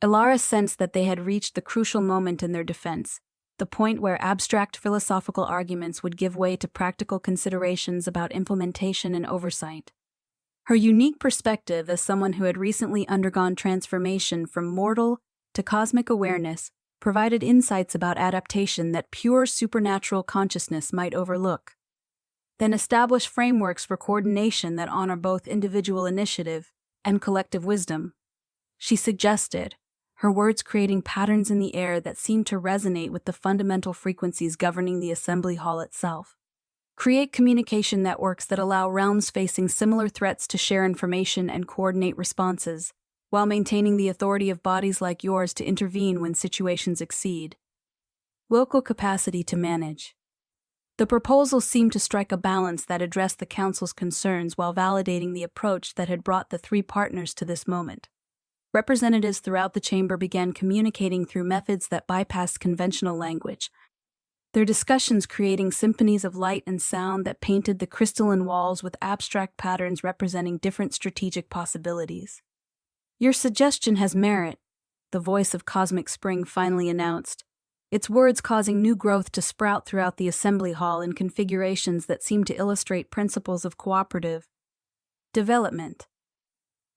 Elara sensed that they had reached the crucial moment in their defense, the point where abstract philosophical arguments would give way to practical considerations about implementation and oversight. Her unique perspective as someone who had recently undergone transformation from mortal to cosmic awareness provided insights about adaptation that pure supernatural consciousness might overlook. Then establish frameworks for coordination that honor both individual initiative and collective wisdom, she suggested, her words creating patterns in the air that seemed to resonate with the fundamental frequencies governing the assembly hall itself. Create communication networks that allow realms facing similar threats to share information and coordinate responses, while maintaining the authority of bodies like yours to intervene when situations exceed local capacity to manage. The proposal seemed to strike a balance that addressed the Council's concerns while validating the approach that had brought the three partners to this moment. Representatives throughout the chamber began communicating through methods that bypassed conventional language, their discussions creating symphonies of light and sound that painted the crystalline walls with abstract patterns representing different strategic possibilities. Your suggestion has merit, the voice of Cosmic Spring finally announced, its words causing new growth to sprout throughout the assembly hall in configurations that seemed to illustrate principles of cooperative development.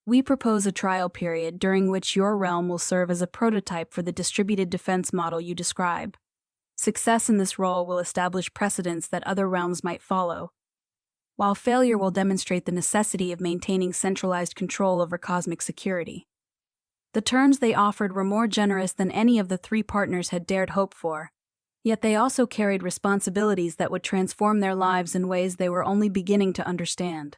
We propose a trial period during which your realm will serve as a prototype for the distributed defense model you describe. Success in this role will establish precedents that other realms might follow, while failure will demonstrate the necessity of maintaining centralized control over cosmic security. The terms they offered were more generous than any of the three partners had dared hope for, yet they also carried responsibilities that would transform their lives in ways they were only beginning to understand.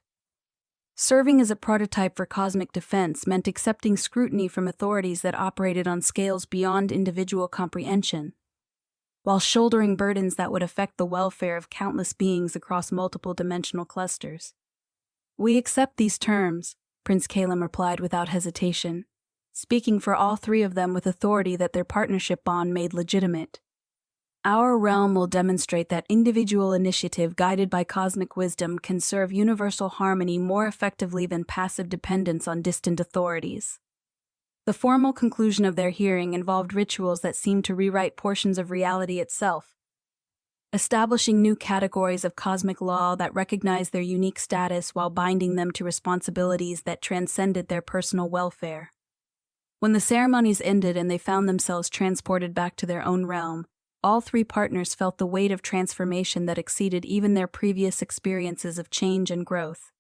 Serving as a prototype for cosmic defense meant accepting scrutiny from authorities that operated on scales beyond individual comprehension, while shouldering burdens that would affect the welfare of countless beings across multiple dimensional clusters. We accept these terms, Prince Caelum replied without hesitation, speaking for all three of them with authority that their partnership bond made legitimate. Our realm will demonstrate that individual initiative guided by cosmic wisdom can serve universal harmony more effectively than passive dependence on distant authorities. The formal conclusion of their hearing involved rituals that seemed to rewrite portions of reality itself, establishing new categories of cosmic law that recognized their unique status while binding them to responsibilities that transcended their personal welfare. When the ceremonies ended and they found themselves transported back to their own realm, all three partners felt the weight of transformation that exceeded even their previous experiences of change and growth.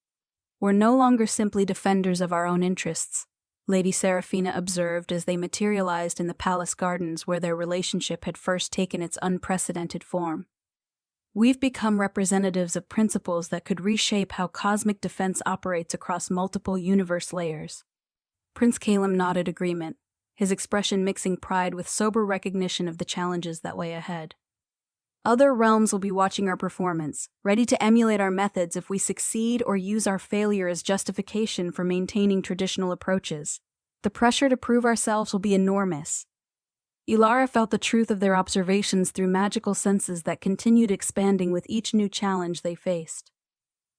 We're no longer simply defenders of our own interests, Lady Seraphina observed as they materialized in the palace gardens where their relationship had first taken its unprecedented form. We've become representatives of principles that could reshape how cosmic defense operates across multiple universe layers. Prince Caelum nodded agreement, his expression mixing pride with sober recognition of the challenges that lay ahead. Other realms will be watching our performance, ready to emulate our methods if we succeed or use our failure as justification for maintaining traditional approaches. The pressure to prove ourselves will be enormous. Elara felt the truth of their observations through magical senses that continued expanding with each new challenge they faced.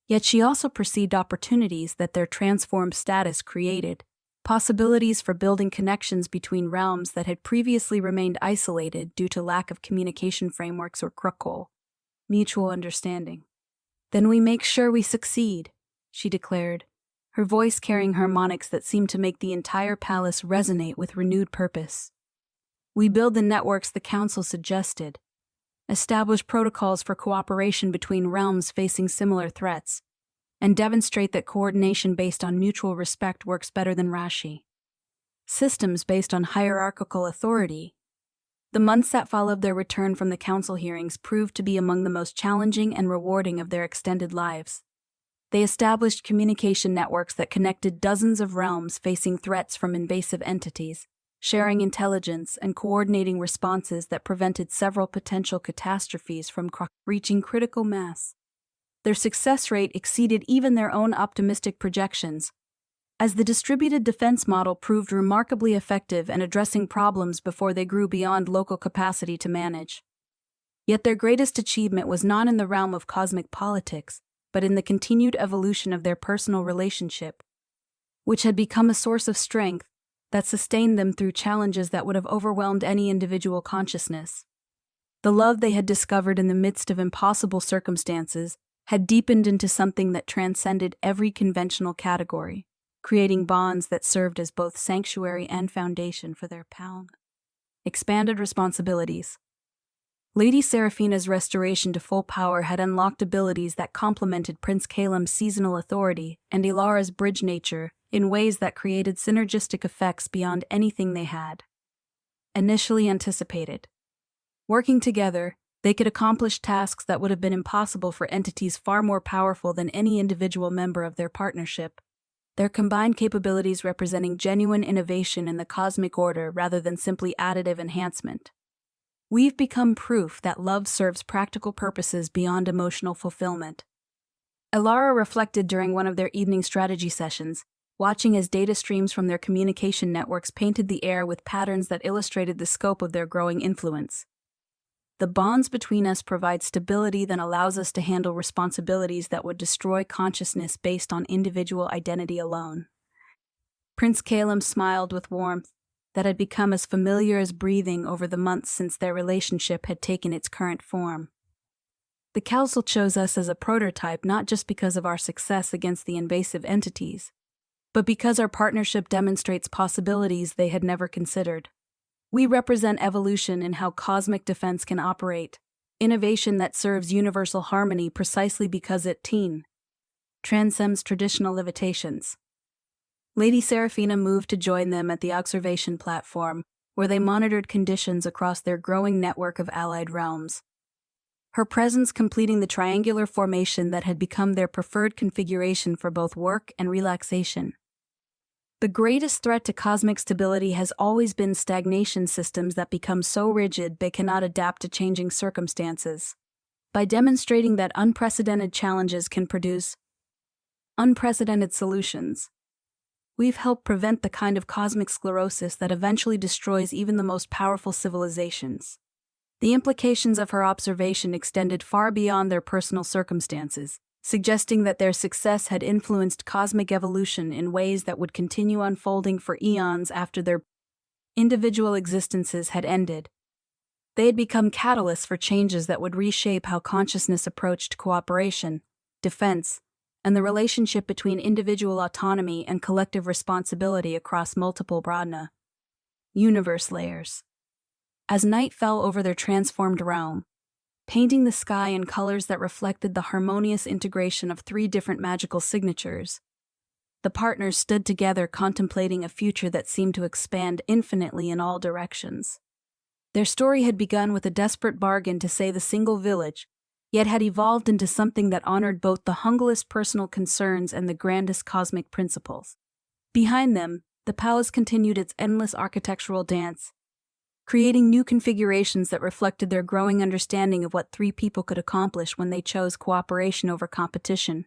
Yet she also perceived opportunities that their transformed status created, possibilities for building connections between realms that had previously remained isolated due to lack of communication frameworks or mutual understanding. Then we make sure we succeed, she declared, her voice carrying harmonics that seemed to make the entire palace resonate with renewed purpose. We build the networks the council suggested, establish protocols for cooperation between realms facing similar threats, and demonstrate that coordination based on mutual respect works better than rashi systems based on hierarchical authority. The months that followed their return from the council hearings proved to be among the most challenging and rewarding of their extended lives. They established communication networks that connected dozens of realms facing threats from invasive entities, sharing intelligence and coordinating responses that prevented several potential catastrophes from reaching critical mass. Their success rate exceeded even their own optimistic projections, as the distributed defense model proved remarkably effective in addressing problems before they grew beyond local capacity to manage. Yet their greatest achievement was not in the realm of cosmic politics, but in the continued evolution of their personal relationship, which had become a source of strength that sustained them through challenges that would have overwhelmed any individual consciousness. The love they had discovered in the midst of impossible circumstances had deepened into something that transcended every conventional category, creating bonds that served as both sanctuary and foundation for their expanded responsibilities. Lady Seraphina's restoration to full power had unlocked abilities that complemented Prince Caelum's seasonal authority and Elara's bridge nature in ways that created synergistic effects beyond anything they had initially anticipated. Working together, they could accomplish tasks that would have been impossible for entities far more powerful than any individual member of their partnership, their combined capabilities representing genuine innovation in the cosmic order rather than simply additive enhancement. We've become proof that love serves practical purposes beyond emotional fulfillment. Elara reflected during one of their evening strategy sessions, watching as data streams from their communication networks painted the air with patterns that illustrated the scope of their growing influence. The bonds between us provide stability that allows us to handle responsibilities that would destroy consciousness based on individual identity alone. Prince Caelum smiled with warmth that had become as familiar as breathing over the months since their relationship had taken its current form. The Council chose us as a prototype not just because of our success against the invasive entities, but because our partnership demonstrates possibilities they had never considered. We represent evolution in how cosmic defense can operate, innovation that serves universal harmony precisely because it transcends traditional limitations. Lady Seraphina moved to join them at the observation platform, where they monitored conditions across their growing network of allied realms. Her presence completing the triangular formation that had become their preferred configuration for both work and relaxation. The greatest threat to cosmic stability has always been stagnation systems that become so rigid they cannot adapt to changing circumstances. By demonstrating that unprecedented challenges can produce unprecedented solutions, we've helped prevent the kind of cosmic sclerosis that eventually destroys even the most powerful civilizations. The implications of her observation extended far beyond their personal circumstances, suggesting that their success had influenced cosmic evolution in ways that would continue unfolding for eons after their individual existences had ended. They had become catalysts for changes that would reshape how consciousness approached cooperation, defense, and the relationship between individual autonomy and collective responsibility across multiple Brodna universe layers. As night fell over their transformed realm, painting the sky in colors that reflected the harmonious integration of 3 different magical signatures, the partners stood together contemplating a future that seemed to expand infinitely in all directions. Their story had begun with a desperate bargain to save a single village, yet had evolved into something that honored both the humblest personal concerns and the grandest cosmic principles. Behind them, the palace continued its endless architectural dance, creating new configurations that reflected their growing understanding of what 3 people could accomplish when they chose cooperation over competition,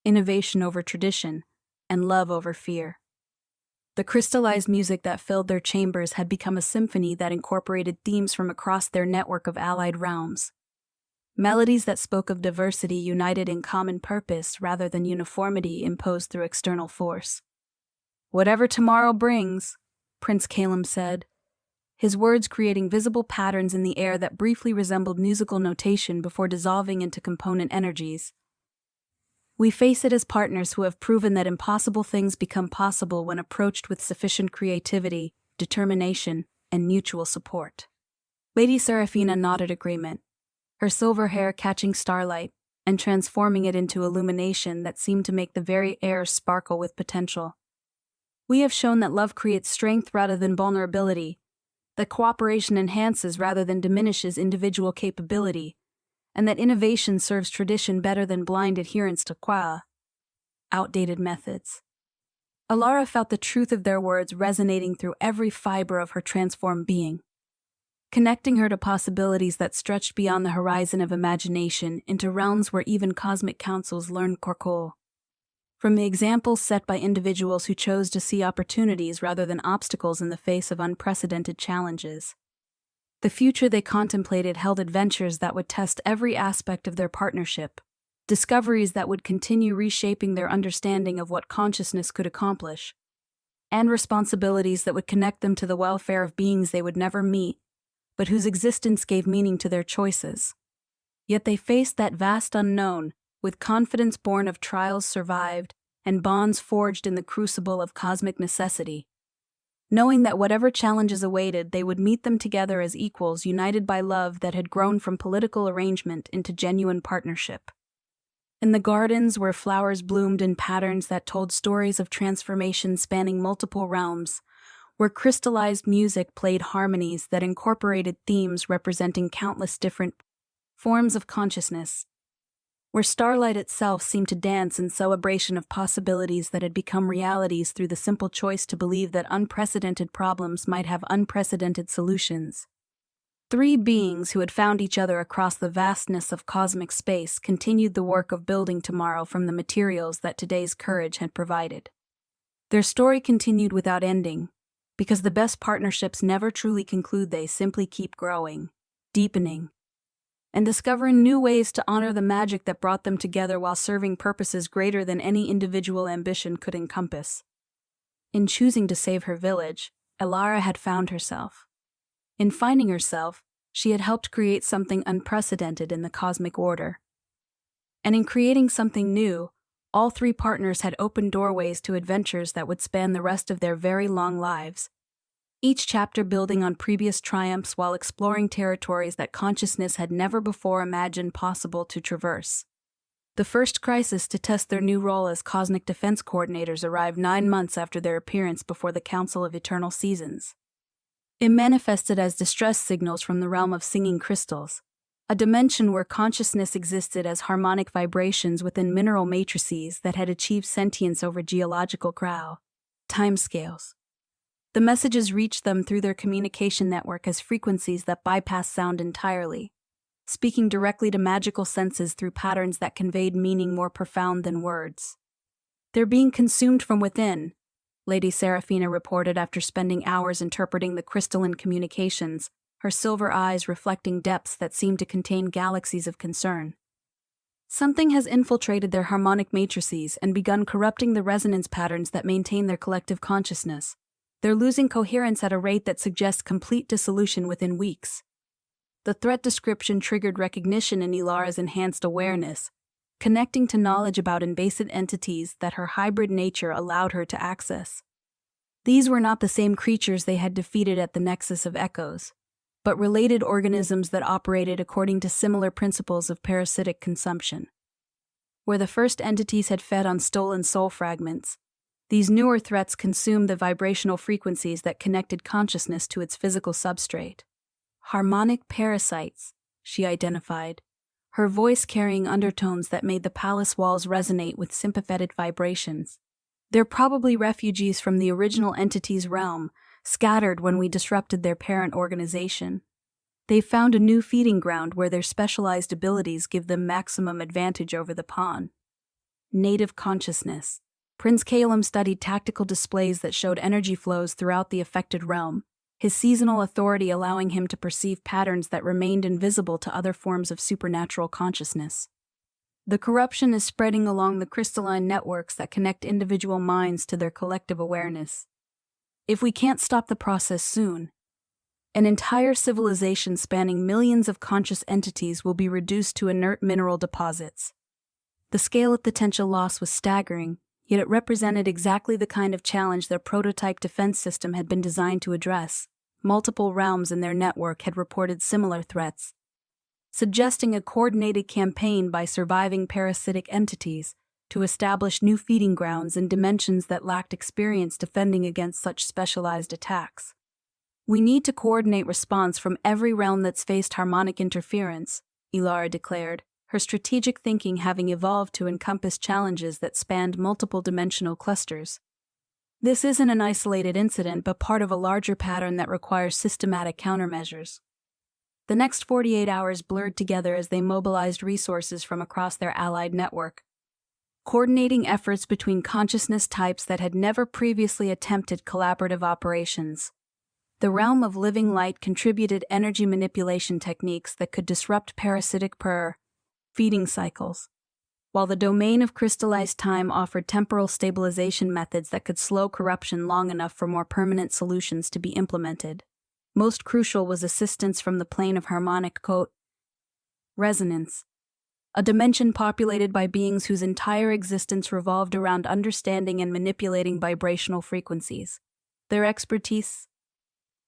innovation over tradition, and love over fear. The crystallized music that filled their chambers had become a symphony that incorporated themes from across their network of allied realms. Melodies that spoke of diversity united in common purpose rather than uniformity imposed through external force. "Whatever tomorrow brings," Prince Caelum said, his words creating visible patterns in the air that briefly resembled musical notation before dissolving into component energies. "We face it as partners who have proven that impossible things become possible when approached with sufficient creativity, determination, and mutual support." Lady Seraphina nodded agreement, her silver hair catching starlight and transforming it into illumination that seemed to make the very air sparkle with potential. "We have shown that love creates strength rather than vulnerability, that cooperation enhances rather than diminishes individual capability, and that innovation serves tradition better than blind adherence to qua. outdated methods. Elara felt the truth of their words resonating through every fiber of her transformed being, connecting her to possibilities that stretched beyond the horizon of imagination into realms where even cosmic councils learned Korkol. From the examples set by individuals who chose to see opportunities rather than obstacles in the face of unprecedented challenges, the future they contemplated held adventures that would test every aspect of their partnership, discoveries that would continue reshaping their understanding of what consciousness could accomplish, and responsibilities that would connect them to the welfare of beings they would never meet, but whose existence gave meaning to their choices. Yet they faced that vast unknown, with confidence born of trials survived and bonds forged in the crucible of cosmic necessity, knowing that whatever challenges awaited, they would meet them together as equals, united by love that had grown from political arrangement into genuine partnership. In the gardens where flowers bloomed in patterns that told stories of transformation spanning multiple realms, where crystallized music played harmonies that incorporated themes representing countless different forms of consciousness, where starlight itself seemed to dance in celebration of possibilities that had become realities through the simple choice to believe that unprecedented problems might have unprecedented solutions. Three beings who had found each other across the vastness of cosmic space continued the work of building tomorrow from the materials that today's courage had provided. Their story continued without ending, because the best partnerships never truly conclude, they simply keep growing, deepening, and discovering new ways to honor the magic that brought them together while serving purposes greater than any individual ambition could encompass. In choosing to save her village, Elara had found herself. In finding herself, she had helped create something unprecedented in the cosmic order. And in creating something new, all three partners had opened doorways to adventures that would span the rest of their very long lives, each chapter building on previous triumphs while exploring territories that consciousness had never before imagined possible to traverse. The first crisis to test their new role as cosmic defense coordinators arrived 9 months after their appearance before the Council of Eternal Seasons. It manifested as distress signals from the realm of singing crystals, a dimension where consciousness existed as harmonic vibrations within mineral matrices that had achieved sentience over geological timescales. The messages reached them through their communication network as frequencies that bypassed sound entirely, speaking directly to magical senses through patterns that conveyed meaning more profound than words. "They're being consumed from within," Lady Seraphina reported after spending hours interpreting the crystalline communications, her silver eyes reflecting depths that seemed to contain galaxies of concern. "Something has infiltrated their harmonic matrices and begun corrupting the resonance patterns that maintain their collective consciousness. They're losing coherence at a rate that suggests complete dissolution within weeks." The threat description triggered recognition in Elara's enhanced awareness, connecting to knowledge about invasive entities that her hybrid nature allowed her to access. These were not the same creatures they had defeated at the Nexus of Echoes, but related organisms that operated according to similar principles of parasitic consumption. Where the first entities had fed on stolen soul fragments, these newer threats consumed the vibrational frequencies that connected consciousness to its physical substrate. "Harmonic parasites," she identified, her voice carrying undertones that made the palace walls resonate with sympathetic vibrations. "They're probably refugees from the original entity's realm, scattered when we disrupted their parent organization. They've found a new feeding ground where their specialized abilities give them maximum advantage over the pawn." Native consciousness. Prince Caelum studied tactical displays that showed energy flows throughout the affected realm, his seasonal authority allowing him to perceive patterns that remained invisible to other forms of supernatural consciousness. "The corruption is spreading along the crystalline networks that connect individual minds to their collective awareness. If we can't stop the process soon, an entire civilization spanning millions of conscious entities will be reduced to inert mineral deposits." The scale of potential loss was staggering, yet it represented exactly the kind of challenge their prototype defense system had been designed to address. Multiple realms in their network had reported similar threats, suggesting a coordinated campaign by surviving parasitic entities to establish new feeding grounds in dimensions that lacked experience defending against such specialized attacks. "We need to coordinate response from every realm that's faced harmonic interference," Elara declared, her strategic thinking having evolved to encompass challenges that spanned multiple dimensional clusters. This isn't an isolated incident, but part of a larger pattern that requires systematic countermeasures. The next 48 hours blurred together as they mobilized resources from across their allied network, coordinating efforts between consciousness types that had never previously attempted collaborative operations. The realm of living light contributed energy manipulation techniques that could disrupt parasitic feeding cycles, while the domain of crystallized time offered temporal stabilization methods that could slow corruption long enough for more permanent solutions to be implemented. Most crucial was assistance from the plane of harmonic resonance, a dimension populated by beings whose entire existence revolved around understanding and manipulating vibrational frequencies. Their expertise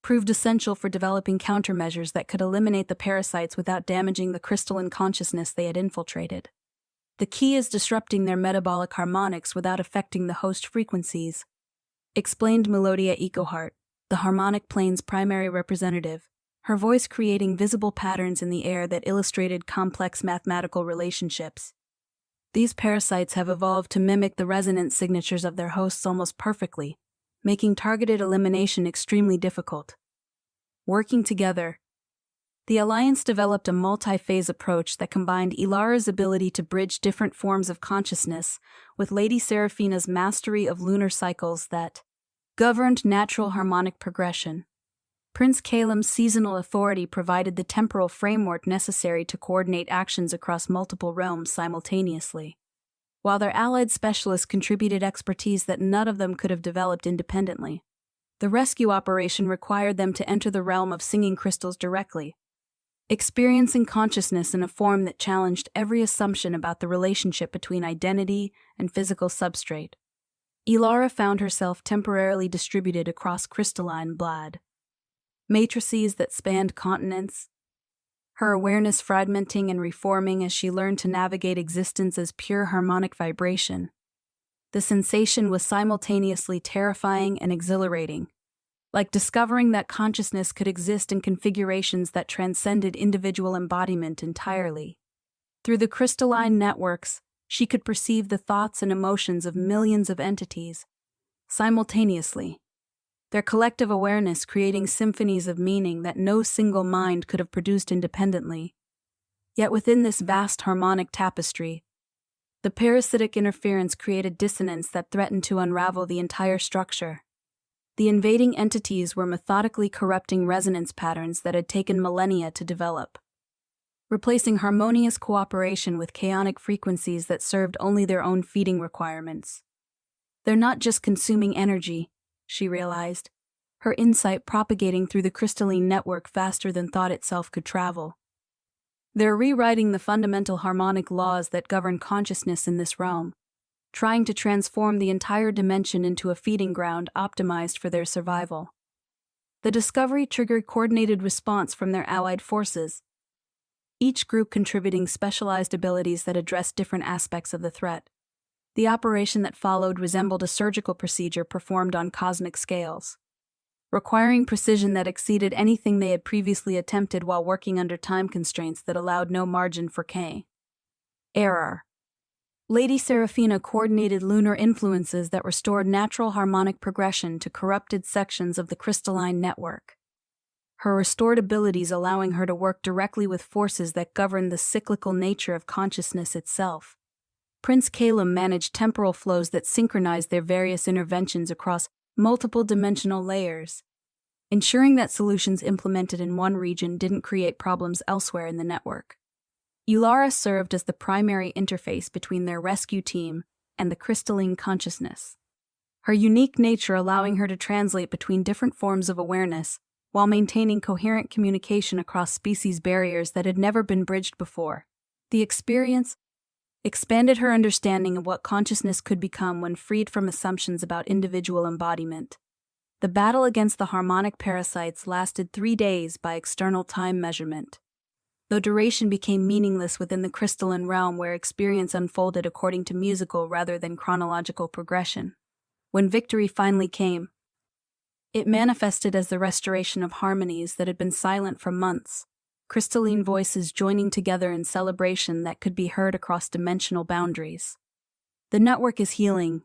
proved essential for developing countermeasures that could eliminate the parasites without damaging the crystalline consciousness they had infiltrated. The key is disrupting their metabolic harmonics without affecting the host frequencies, explained Melodia Ecohart, the harmonic plane's primary representative, her voice creating visible patterns in the air that illustrated complex mathematical relationships. These parasites have evolved to mimic the resonance signatures of their hosts almost perfectly, making targeted elimination extremely difficult. Working together, the Alliance developed a multi-phase approach that combined Elara's ability to bridge different forms of consciousness with Lady Seraphina's mastery of lunar cycles that governed natural harmonic progression. Prince Caelum's seasonal authority provided the temporal framework necessary to coordinate actions across multiple realms simultaneously, while their allied specialists contributed expertise that none of them could have developed independently. The rescue operation required them to enter the realm of singing crystals directly, experiencing consciousness in a form that challenged every assumption about the relationship between identity and physical substrate. Elara found herself temporarily distributed across crystalline blood matrices that spanned continents, her awareness fragmenting and reforming as she learned to navigate existence as pure harmonic vibration. The sensation was simultaneously terrifying and exhilarating, like discovering that consciousness could exist in configurations that transcended individual embodiment entirely. Through the crystalline networks, she could perceive the thoughts and emotions of millions of entities simultaneously, their collective awareness creating symphonies of meaning that no single mind could have produced independently. Yet within this vast harmonic tapestry, the parasitic interference created dissonance that threatened to unravel the entire structure. The invading entities were methodically corrupting resonance patterns that had taken millennia to develop, replacing harmonious cooperation with chaotic frequencies that served only their own feeding requirements. They're not just consuming energy, she realized, her insight propagating through the crystalline network faster than thought itself could travel. They're rewriting the fundamental harmonic laws that govern consciousness in this realm, trying to transform the entire dimension into a feeding ground optimized for their survival. The discovery triggered coordinated response from their allied forces, each group contributing specialized abilities that addressed different aspects of the threat. The operation that followed resembled a surgical procedure performed on cosmic scales, requiring precision that exceeded anything they had previously attempted while working under time constraints that allowed no margin for error. Lady Seraphina coordinated lunar influences that restored natural harmonic progression to corrupted sections of the crystalline network, her restored abilities allowing her to work directly with forces that govern the cyclical nature of consciousness itself. Prince Caelum managed temporal flows that synchronized their various interventions across multiple dimensional layers, ensuring that solutions implemented in one region didn't create problems elsewhere in the network. Elara served as the primary interface between their rescue team and the crystalline consciousness, her unique nature allowing her to translate between different forms of awareness while maintaining coherent communication across species barriers that had never been bridged before. The experience expanded her understanding of what consciousness could become when freed from assumptions about individual embodiment. The battle against the harmonic parasites lasted 3 days by external time measurement, though duration became meaningless within the crystalline realm where experience unfolded according to musical rather than chronological progression. When victory finally came, it manifested as the restoration of harmonies that had been silent for months, crystalline voices joining together in celebration that could be heard across dimensional boundaries. The network is healing,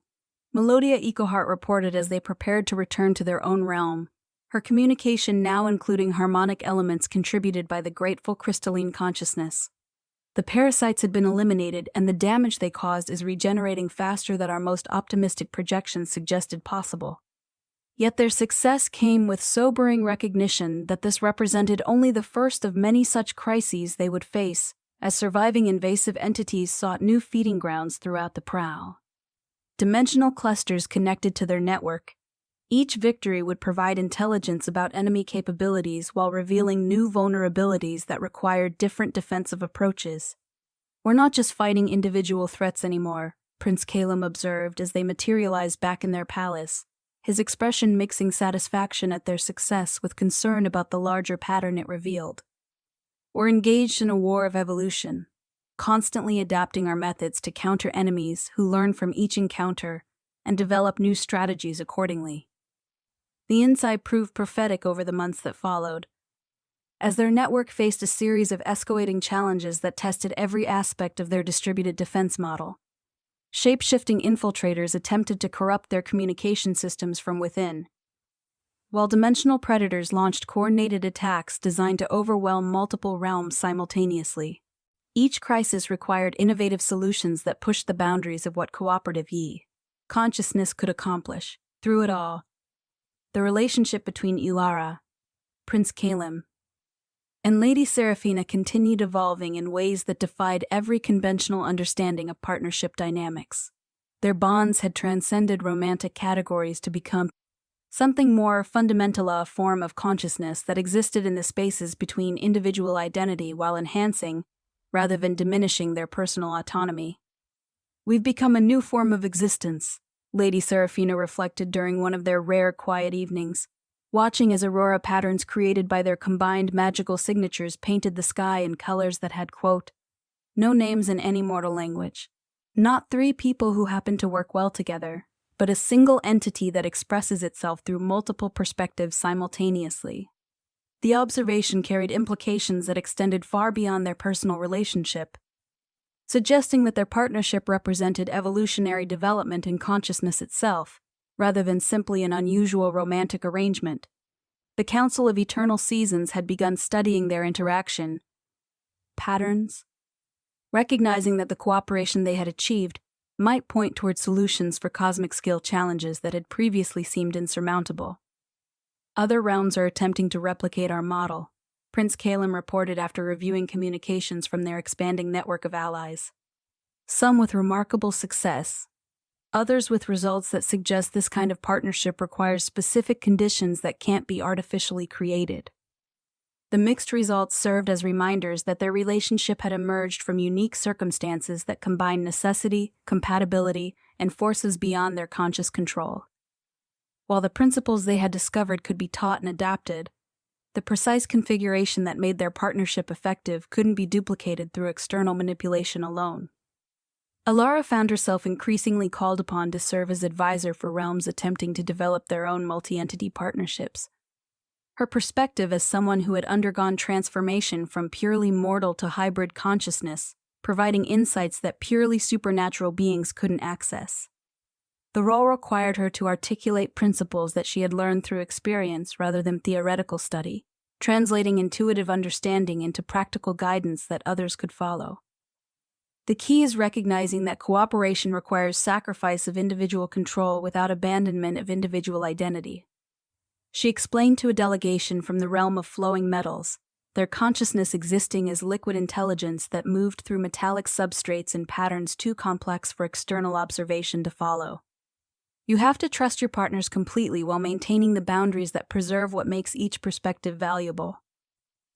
Melodia Ecoheart reported as they prepared to return to their own realm, her communication now including harmonic elements contributed by the grateful crystalline consciousness. The parasites had been eliminated, and the damage they caused is regenerating faster than our most optimistic projections suggested possible. Yet their success came with sobering recognition that this represented only the first of many such crises they would face, as surviving invasive entities sought new feeding grounds throughout the prowl. Dimensional clusters connected to their network. Each victory would provide intelligence about enemy capabilities while revealing new vulnerabilities that required different defensive approaches. "We're not just fighting individual threats anymore," Prince Caelum observed as they materialized back in their palace, his expression mixing satisfaction at their success with concern about the larger pattern it revealed. "We're engaged in a war of evolution, constantly adapting our methods to counter enemies who learn from each encounter and develop new strategies accordingly." The insight proved prophetic over the months that followed, as their network faced a series of escalating challenges that tested every aspect of their distributed defense model. Shape-shifting infiltrators attempted to corrupt their communication systems from within, while dimensional predators launched coordinated attacks designed to overwhelm multiple realms simultaneously. Each crisis required innovative solutions that pushed the boundaries of what cooperative consciousness could accomplish. Through it all, the relationship between Elara, Prince Caelum, and Lady Seraphina continued evolving in ways that defied every conventional understanding of partnership dynamics. Their bonds had transcended romantic categories to become something more fundamental, a form of consciousness that existed in the spaces between individual identity while enhancing, rather than diminishing, their personal autonomy. "We've become a new form of existence," Lady Seraphina reflected during one of their rare quiet evenings, watching as aurora patterns created by their combined magical signatures painted the sky in colors that had, quote, "no names in any mortal language. Not three people who happen to work well together, but a single entity that expresses itself through multiple perspectives simultaneously." The observation carried implications that extended far beyond their personal relationship, suggesting that their partnership represented evolutionary development in consciousness itself, rather than simply an unusual romantic arrangement. The Council of Eternal Seasons had begun studying their interaction patterns, recognizing that the cooperation they had achieved might point toward solutions for cosmic scale challenges that had previously seemed insurmountable. "Other realms are attempting to replicate our model," Prince Caelum reported after reviewing communications from their expanding network of allies. "Some with remarkable success, others with results that suggest this kind of partnership requires specific conditions that can't be artificially created." The mixed results served as reminders that their relationship had emerged from unique circumstances that combined necessity, compatibility, and forces beyond their conscious control. While the principles they had discovered could be taught and adapted, the precise configuration that made their partnership effective couldn't be duplicated through external manipulation alone. Elara found herself increasingly called upon to serve as advisor for realms attempting to develop their own multi-entity partnerships. Her perspective as someone who had undergone transformation from purely mortal to hybrid consciousness, providing insights that purely supernatural beings couldn't access. The role required her to articulate principles that she had learned through experience rather than theoretical study, translating intuitive understanding into practical guidance that others could follow. The key is recognizing that cooperation requires sacrifice of individual control without abandonment of individual identity. She explained to a delegation from the realm of flowing metals, their consciousness existing as liquid intelligence that moved through metallic substrates in patterns too complex for external observation to follow. You have to trust your partners completely while maintaining the boundaries that preserve what makes each perspective valuable.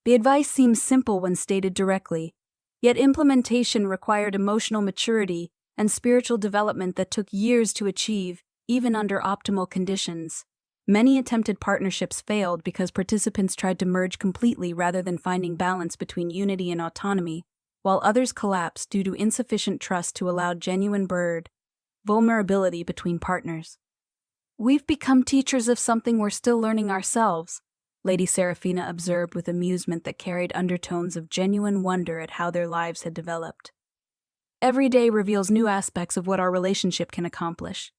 The advice seems simple when stated directly, yet implementation required emotional maturity and spiritual development that took years to achieve, even under optimal conditions. Many attempted partnerships failed because participants tried to merge completely rather than finding balance between unity and autonomy, while others collapsed due to insufficient trust to allow genuine vulnerability between partners. "We've become teachers of something we're still learning ourselves," Lady Seraphina observed with amusement that carried undertones of genuine wonder at how their lives had developed. Every day reveals new aspects of what our relationship can accomplish,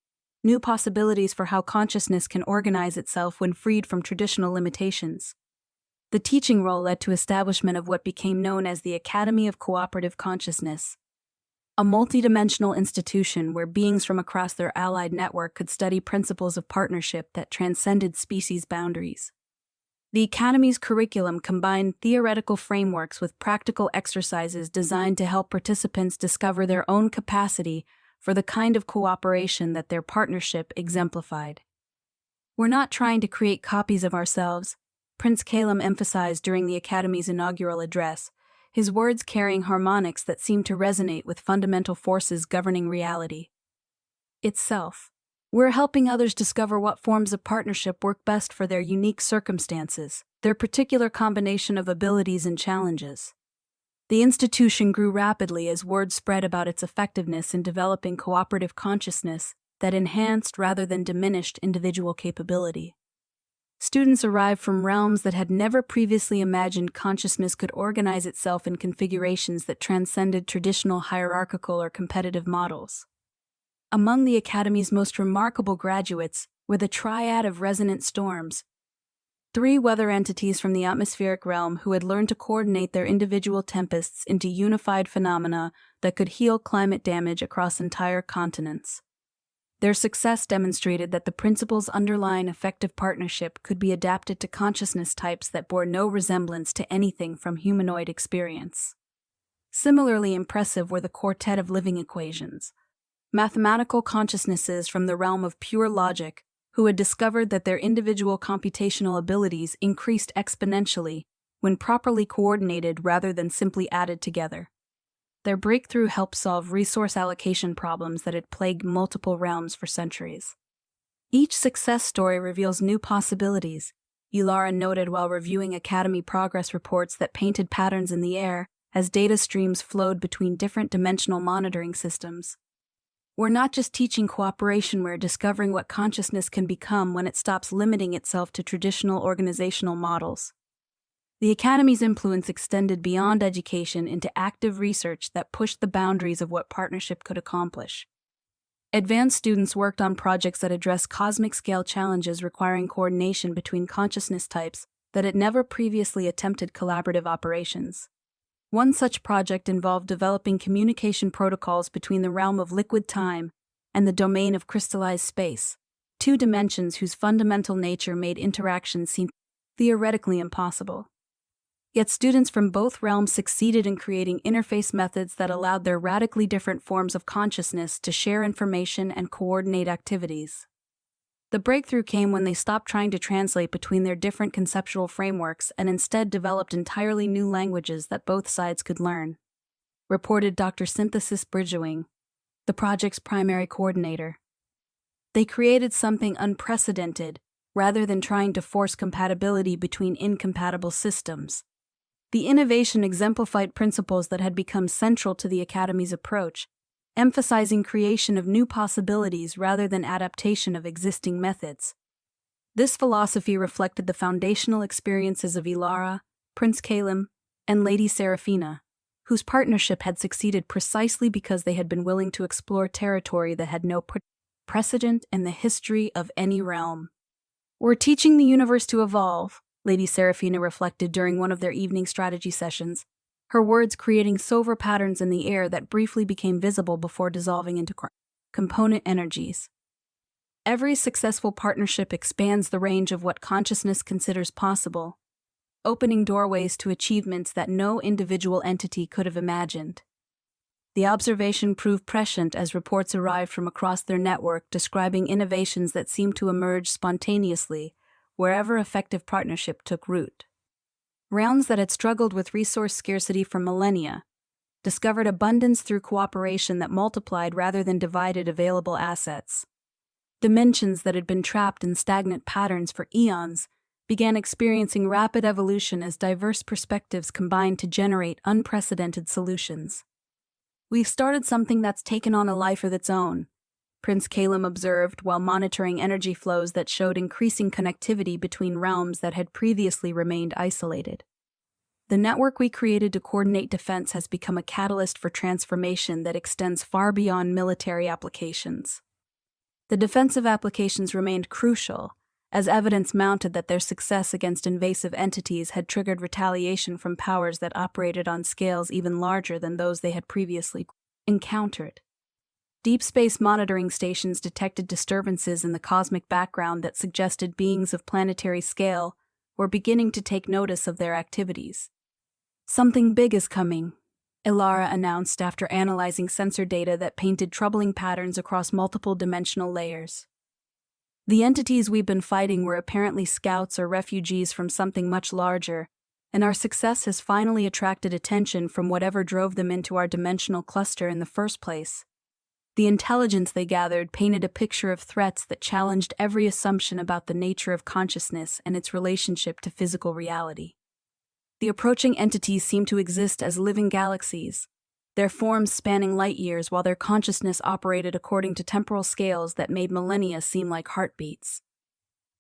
new possibilities for how consciousness can organize itself when freed from traditional limitations. The teaching role led to establishment of what became known as the Academy of Cooperative Consciousness, a multidimensional institution where beings from across their allied network could study principles of partnership that transcended species boundaries. The Academy's curriculum combined theoretical frameworks with practical exercises designed to help participants discover their own capacity for the kind of cooperation that their partnership exemplified. "We're not trying to create copies of ourselves," Prince Caelum emphasized during the Academy's inaugural address, his words carrying harmonics that seemed to resonate with fundamental forces governing reality itself. "We're helping others discover what forms of partnership work best for their unique circumstances, their particular combination of abilities and challenges." The institution grew rapidly as word spread about its effectiveness in developing cooperative consciousness that enhanced rather than diminished individual capability. Students arrived from realms that had never previously imagined consciousness could organize itself in configurations that transcended traditional hierarchical or competitive models. Among the Academy's most remarkable graduates were the triad of resonant storms, three weather entities from the atmospheric realm who had learned to coordinate their individual tempests into unified phenomena that could heal climate damage across entire continents. Their success demonstrated that the principles underlying effective partnership could be adapted to consciousness types that bore no resemblance to anything from humanoid experience. Similarly impressive were the quartet of living equations, mathematical consciousnesses from the realm of pure logic, who had discovered that their individual computational abilities increased exponentially when properly coordinated rather than simply added together. Their breakthrough helped solve resource allocation problems that had plagued multiple realms for centuries. Each success story reveals new possibilities, Elara noted while reviewing Academy progress reports that painted patterns in the air as data streams flowed between different dimensional monitoring systems. "We're not just teaching cooperation, we're discovering what consciousness can become when it stops limiting itself to traditional organizational models." The Academy's influence extended beyond education into active research that pushed the boundaries of what partnership could accomplish. Advanced students worked on projects that addressed cosmic-scale challenges requiring coordination between consciousness types that had never previously attempted collaborative operations. One such project involved developing communication protocols between the realm of liquid time and the domain of crystallized space, two dimensions whose fundamental nature made interaction seem theoretically impossible. Yet students from both realms succeeded in creating interface methods that allowed their radically different forms of consciousness to share information and coordinate activities. The breakthrough came when they stopped trying to translate between their different conceptual frameworks and instead developed entirely new languages that both sides could learn, reported Dr. Synthesis Bridgewing, the project's primary coordinator. They created something unprecedented rather than trying to force compatibility between incompatible systems. The innovation exemplified principles that had become central to the Academy's approach, emphasizing creation of new possibilities rather than adaptation of existing methods. This philosophy reflected the foundational experiences of Elara, Prince Caelum, and Lady Seraphina, whose partnership had succeeded precisely because they had been willing to explore territory that had no precedent in the history of any realm. "We're teaching the universe to evolve," Lady Seraphina reflected during one of their evening strategy sessions, her words creating silver patterns in the air that briefly became visible before dissolving into component energies. Every successful partnership expands the range of what consciousness considers possible, opening doorways to achievements that no individual entity could have imagined. The observation proved prescient as reports arrived from across their network describing innovations that seemed to emerge spontaneously wherever effective partnership took root. Realms that had struggled with resource scarcity for millennia discovered abundance through cooperation that multiplied rather than divided available assets. Dimensions that had been trapped in stagnant patterns for eons began experiencing rapid evolution as diverse perspectives combined to generate unprecedented solutions. "We've started something that's taken on a life of its own," Prince Caelum observed while monitoring energy flows that showed increasing connectivity between realms that had previously remained isolated. The network we created to coordinate defense has become a catalyst for transformation that extends far beyond military applications. The defensive applications remained crucial, as evidence mounted that their success against invasive entities had triggered retaliation from powers that operated on scales even larger than those they had previously encountered. Deep space monitoring stations detected disturbances in the cosmic background that suggested beings of planetary scale were beginning to take notice of their activities. "Something big is coming," Elara announced after analyzing sensor data that painted troubling patterns across multiple dimensional layers. The entities we've been fighting were apparently scouts or refugees from something much larger, and our success has finally attracted attention from whatever drove them into our dimensional cluster in the first place. The intelligence they gathered painted a picture of threats that challenged every assumption about the nature of consciousness and its relationship to physical reality. The approaching entities seemed to exist as living galaxies, their forms spanning light years while their consciousness operated according to temporal scales that made millennia seem like heartbeats.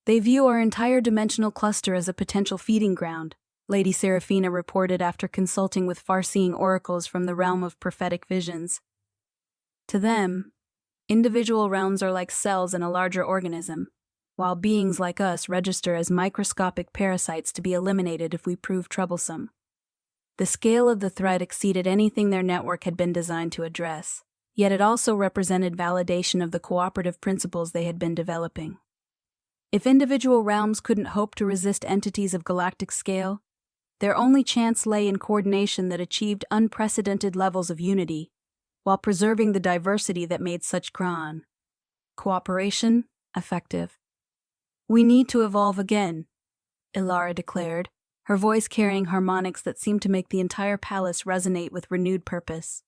"They view our entire dimensional cluster as a potential feeding ground," Lady Seraphina reported after consulting with far-seeing oracles from the realm of prophetic visions. To them, individual realms are like cells in a larger organism, while beings like us register as microscopic parasites to be eliminated if we prove troublesome. The scale of the threat exceeded anything their network had been designed to address, yet it also represented validation of the cooperative principles they had been developing. If individual realms couldn't hope to resist entities of galactic scale, their only chance lay in coordination that achieved unprecedented levels of unity, while preserving the diversity that made such grand cooperation effective. "We need to evolve again," Elara declared, her voice carrying harmonics that seemed to make the entire palace resonate with renewed purpose.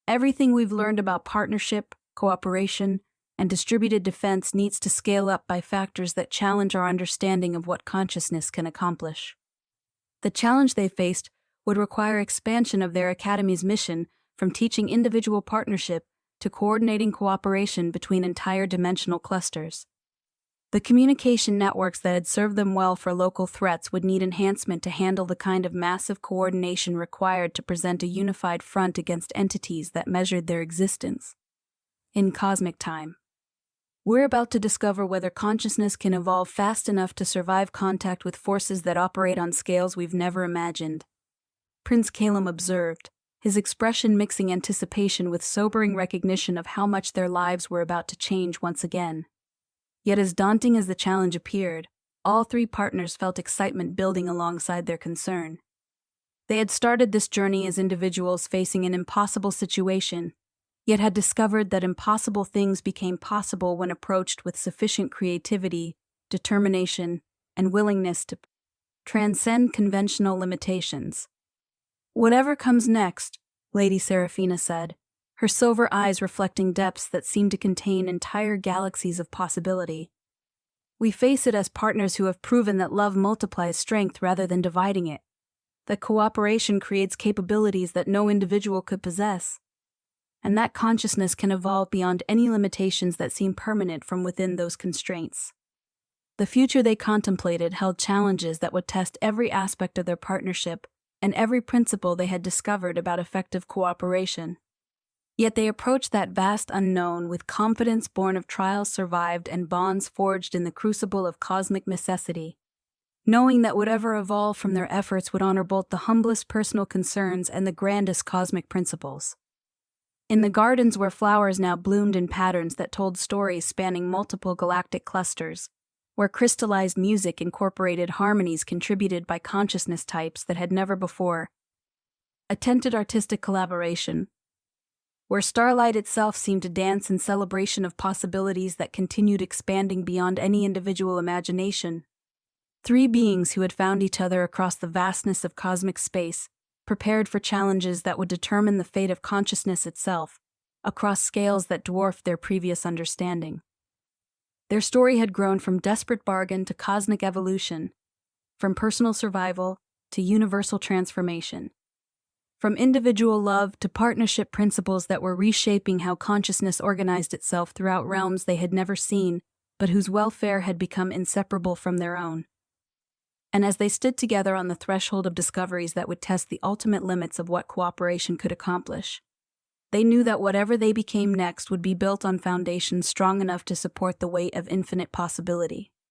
"Everything we've learned about partnership, cooperation, and distributed defense needs to scale up by factors that challenge our understanding of what consciousness can accomplish." The challenge they faced would require expansion of their academy's mission from teaching individual partnership to coordinating cooperation between entire dimensional clusters. The communication networks that had served them well for local threats would need enhancement to handle the kind of massive coordination required to present a unified front against entities that measured their existence in cosmic time. "We're about to discover whether consciousness can evolve fast enough to survive contact with forces that operate on scales we've never imagined," Prince Caelum observed, his expression mixing anticipation with sobering recognition of how much their lives were about to change once again. Yet as daunting as the challenge appeared, all three partners felt excitement building alongside their concern. They had started this journey as individuals facing an impossible situation, yet had discovered that impossible things became possible when approached with sufficient creativity, determination, and willingness to transcend conventional limitations. "Whatever comes next," Lady Seraphina said, her silver eyes reflecting depths that seemed to contain entire galaxies of possibility. "We face it as partners who have proven that love multiplies strength rather than dividing it, that cooperation creates capabilities that no individual could possess, and that consciousness can evolve beyond any limitations that seem permanent from within those constraints." The future they contemplated held challenges that would test every aspect of their partnership and every principle they had discovered about effective cooperation. Yet they approached that vast unknown with confidence born of trials survived and bonds forged in the crucible of cosmic necessity, knowing that whatever evolved from their efforts would honor both the humblest personal concerns and the grandest cosmic principles. In the gardens where flowers now bloomed in patterns that told stories spanning multiple galactic clusters, where crystallized music incorporated harmonies contributed by consciousness types that had never before attempted artistic collaboration, where starlight itself seemed to dance in celebration of possibilities that continued expanding beyond any individual imagination. Three beings who had found each other across the vastness of cosmic space, prepared for challenges that would determine the fate of consciousness itself, across scales that dwarfed their previous understanding. Their story had grown from desperate bargain to cosmic evolution, from personal survival to universal transformation. From individual love to partnership principles that were reshaping how consciousness organized itself throughout realms they had never seen, but whose welfare had become inseparable from their own. And as they stood together on the threshold of discoveries that would test the ultimate limits of what cooperation could accomplish, they knew that whatever they became next would be built on foundations strong enough to support the weight of infinite possibility.